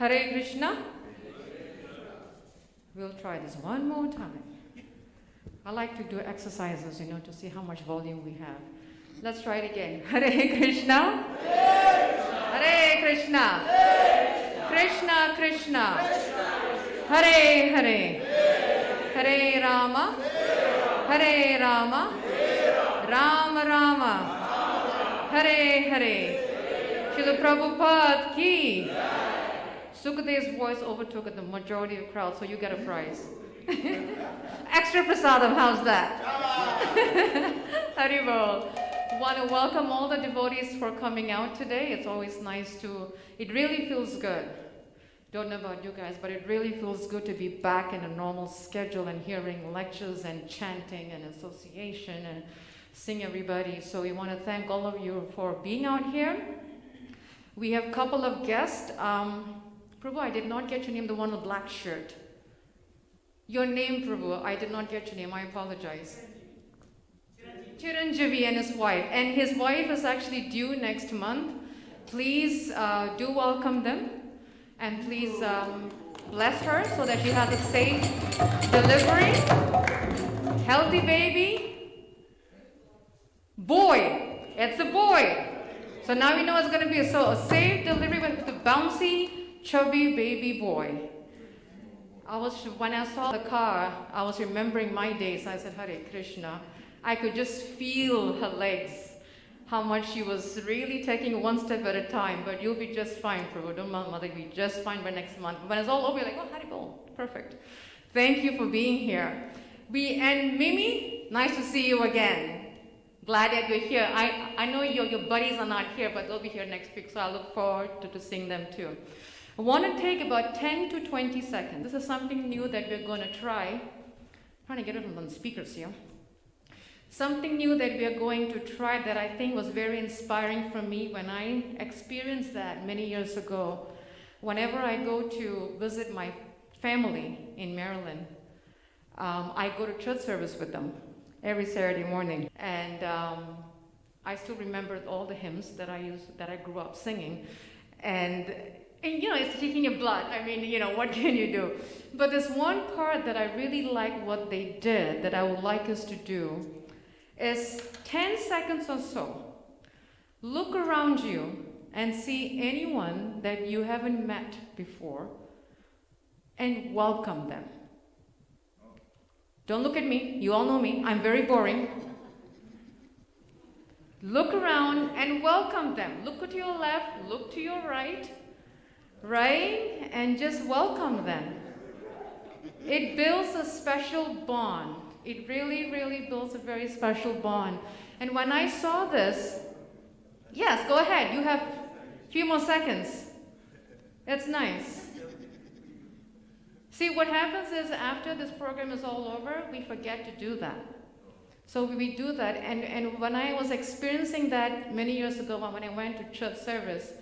Hare Krishna. We'll try this one more time. I like to do exercises, to see how much volume we have. Let's try it again. Hare Krishna. Hare Krishna. Krishna Krishna. Hare Hare. Hare Rama. Hare Rama. Rama Rama. Hare Hare. Srila Prabhupada ki. Sukadev's voice overtook the majority of the crowd, so you get a prize. Extra prasadam, how's that? Haribol. Want to welcome all the devotees for coming out today. It's always nice it really feels good. Don't know about you guys, but it really feels good to be back in a normal schedule and hearing lectures and chanting and association and seeing everybody. So we want to thank all of you for being out here. We have a couple of guests. Prabhu, I did not get your name, the one with black shirt. Your name, Prabhu, I did not get your name, I apologize. Chiranjeevi and his wife. And his wife is actually due next month. Please do welcome them. And please bless her so that she has a safe delivery. Healthy baby. Boy. It's a boy. So now we know it's going to be a safe delivery with a bouncy, chubby baby boy. When I saw the car, I was remembering my days. I said, Hare Krishna. I could just feel her legs, how much she was really taking one step at a time. But you'll be just fine, Prabhu. Don't mind, Mother. You'll be just fine by next month. When it's all over, you're like, oh, Haribol. Perfect. Thank you for being here. And Mimi, nice to see you again. Glad that you're here. I know your buddies are not here, but they'll be here next week, so I look forward to seeing them too. I want to take about 10 to 20 seconds. This is something new that we're going to try. I'm trying to get it on the speakers here. Something new that we are going to try that I think was very inspiring for me when I experienced that many years ago. Whenever I go to visit my family in Maryland, I go to church service with them every Saturday morning, and I still remember all the hymns that I grew up singing, and it's taking your blood. I mean, what can you do? But there's one part that I really like what they did that I would like us to do is 10 seconds or so. Look around you and see anyone that you haven't met before and welcome them. Don't look at me. You all know me. I'm very boring. Look around and welcome them. Look to your left, look to your right, and just welcome them. It builds a special bond. It really, really builds a very special bond. And when I saw this, yes, go ahead. You have a few more seconds. It's nice. See, what happens is after this program is all over, we forget to do that. So we do that. And when I was experiencing that many years ago when I went to church service,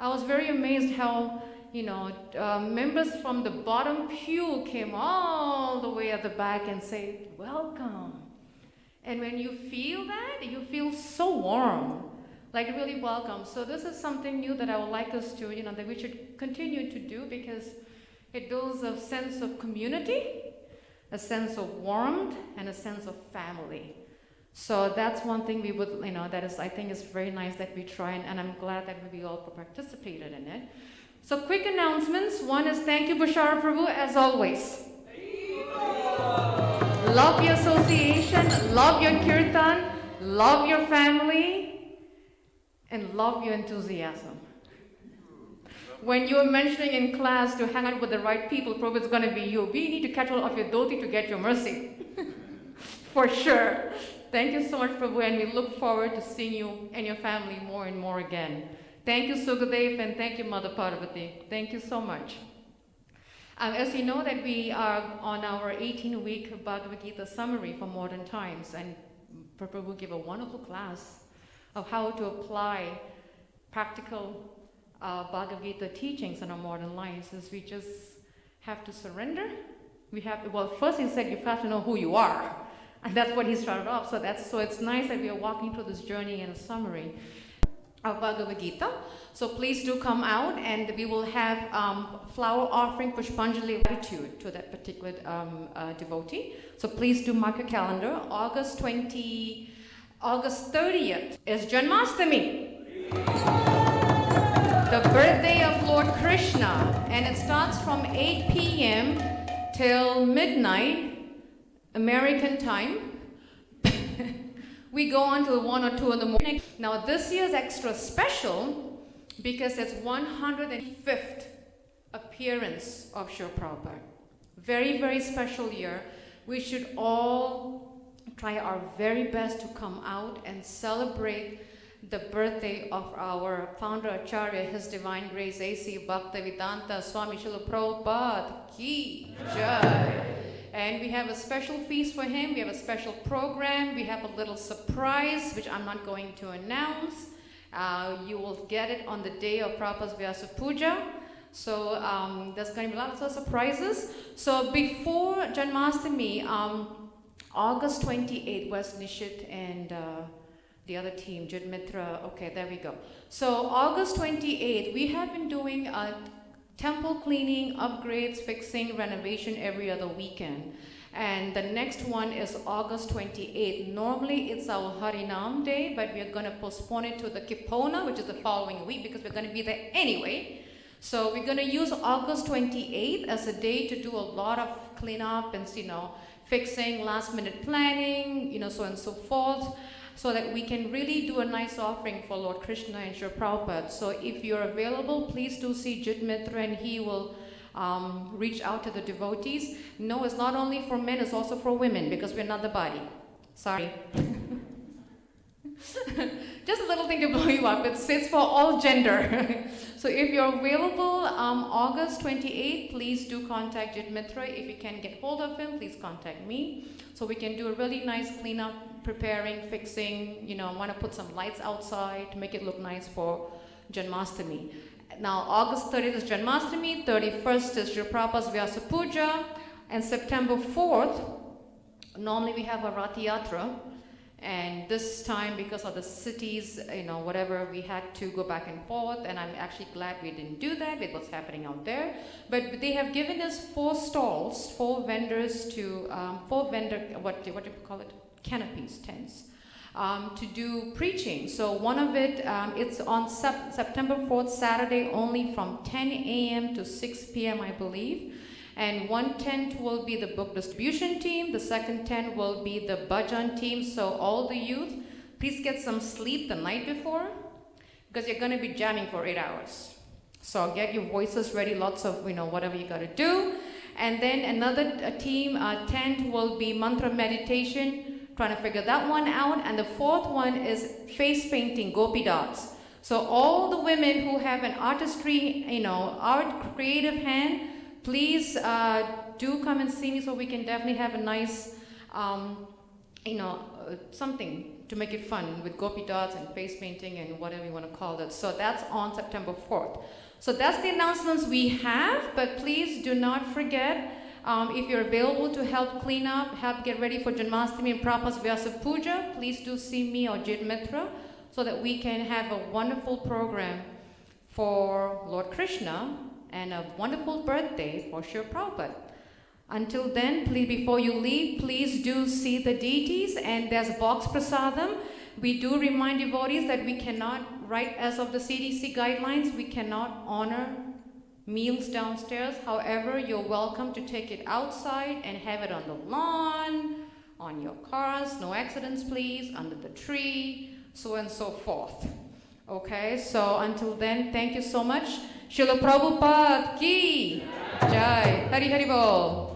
I was very amazed how, members from the bottom pew came all the way at the back and say, welcome. And when you feel that, you feel so warm. Like really welcome. So this is something new that I would like us to, that we should continue to do, because it builds a sense of community, a sense of warmth, and a sense of family. So that's one thing we would, that is, I think is very nice that we try, and I'm glad that we all participated in it. So quick announcements. One is thank you, Bashar Prabhu, as always. Love your association, love your kirtan, love your family, and love your enthusiasm. When you were mentioning in class to hang out with the right people, probably it's going to be you. We need to catch all of your dhoti to get your mercy. For sure. Thank you so much, Prabhu, and we look forward to seeing you and your family more and more again. Thank you, Sukadev, and thank you, Mother Parvati. Thank you so much. As you know that we are on our 18-week Bhagavad-Gita summary for modern times, and Prabhu gave a wonderful class of how to apply practical Bhagavad-Gita teachings in our modern lives. Is we just have to surrender. First he said you have to know who you are, and that's what he started off. So it's nice that we are walking through this journey in a summary of Bhagavad-Gita. So please do come out, and we will have flower offering Pushpanjali gratitude to that particular devotee. So please do mark your calendar. August 30th is Janmashtami, the birthday of Lord Krishna, and it starts from 8 p.m. till midnight American time. We go on till 1 or 2 in the morning. Now this year is extra special because it's 105th appearance of Srila Prabhupada. Very, very special year. We should all try our very best to come out and celebrate the birthday of our founder Acharya, His Divine Grace A.C. Bhaktivedanta Swami Srila Prabhupada Ki Jai. And we have a special feast for him. We have a special program. We have a little surprise, which I'm not going to announce. You will get it on the day of Prabhupada's Vyasa Puja. So there's going to be lots of surprises. So before Janmashtami, August 28th was Nishit and the other team, Jit Mitra. Okay, there we go. So August 28th, we have been doing temple cleaning, upgrades, fixing, renovation every other weekend. And the next one is August 28th. Normally it's our Harinam day, but we're going to postpone it to the Kipona, which is the following week, because we're going to be there anyway. So we're going to use August 28th as a day to do a lot of cleanup and, fixing, last minute planning, so on and so forth, so that we can really do a nice offering for Lord Krishna and Srila Prabhupada. So if you're available, please do see Jit Mitra, and he will reach out to the devotees. No, it's not only for men, it's also for women, because we're not the body. Sorry. Just a little thing to blow you up. It's for all gender. So if you're available August 28th, please do contact Jit Mitra. If you can get hold of him, please contact me. So we can do a really nice cleanup, preparing, fixing, want to put some lights outside to make it look nice for Janmashtami. Now, August 30th is Janmashtami, 31st is Srila Prabhupada's Vyasa Puja, and September 4th Normally we have a Rath Yatra, and this time because of the cities, whatever, we had to go back and forth, and I'm actually glad we didn't do that with what's happening out there. But they have given us 4 stalls, 4 vendors to, what do you call it? Canopies, tents, to do preaching. So one of it, it's on September 4th, Saturday, only from 10 a.m. to 6 p.m., I believe. And one tent will be the book distribution team. The second tent will be the bhajan team. So all the youth, please get some sleep the night before, because you're going to be jamming for 8 hours. So get your voices ready, lots of, whatever you got to do. And then another tent will be mantra meditation, trying to figure that one out. And the 4th one is face painting, gopi dots. So all the women who have an artistry, art, creative hand, please do come and see me, so we can definitely have a nice, something to make it fun with gopi dots and face painting and whatever you want to call it. So that's on September 4th. So that's the announcements we have, but please do not forget, if you're available to help clean up, help get ready for Janmashtami and Prabhupada's Vyasa Puja, please do see me or Jit Mitra, so that we can have a wonderful program for Lord Krishna and a wonderful birthday for Srila Prabhupada. Until then, please, before you leave, please do see the deities, and there's box prasadam. We do remind devotees that we cannot, right as of the CDC guidelines, we cannot honor meals downstairs. However, you're welcome to take it outside and have it on the lawn, on your cars, no accidents please, under the tree, so and so forth. Okay, so until then, thank you so much. Srila Prabhupada ki Jai. Hari Hari Bol.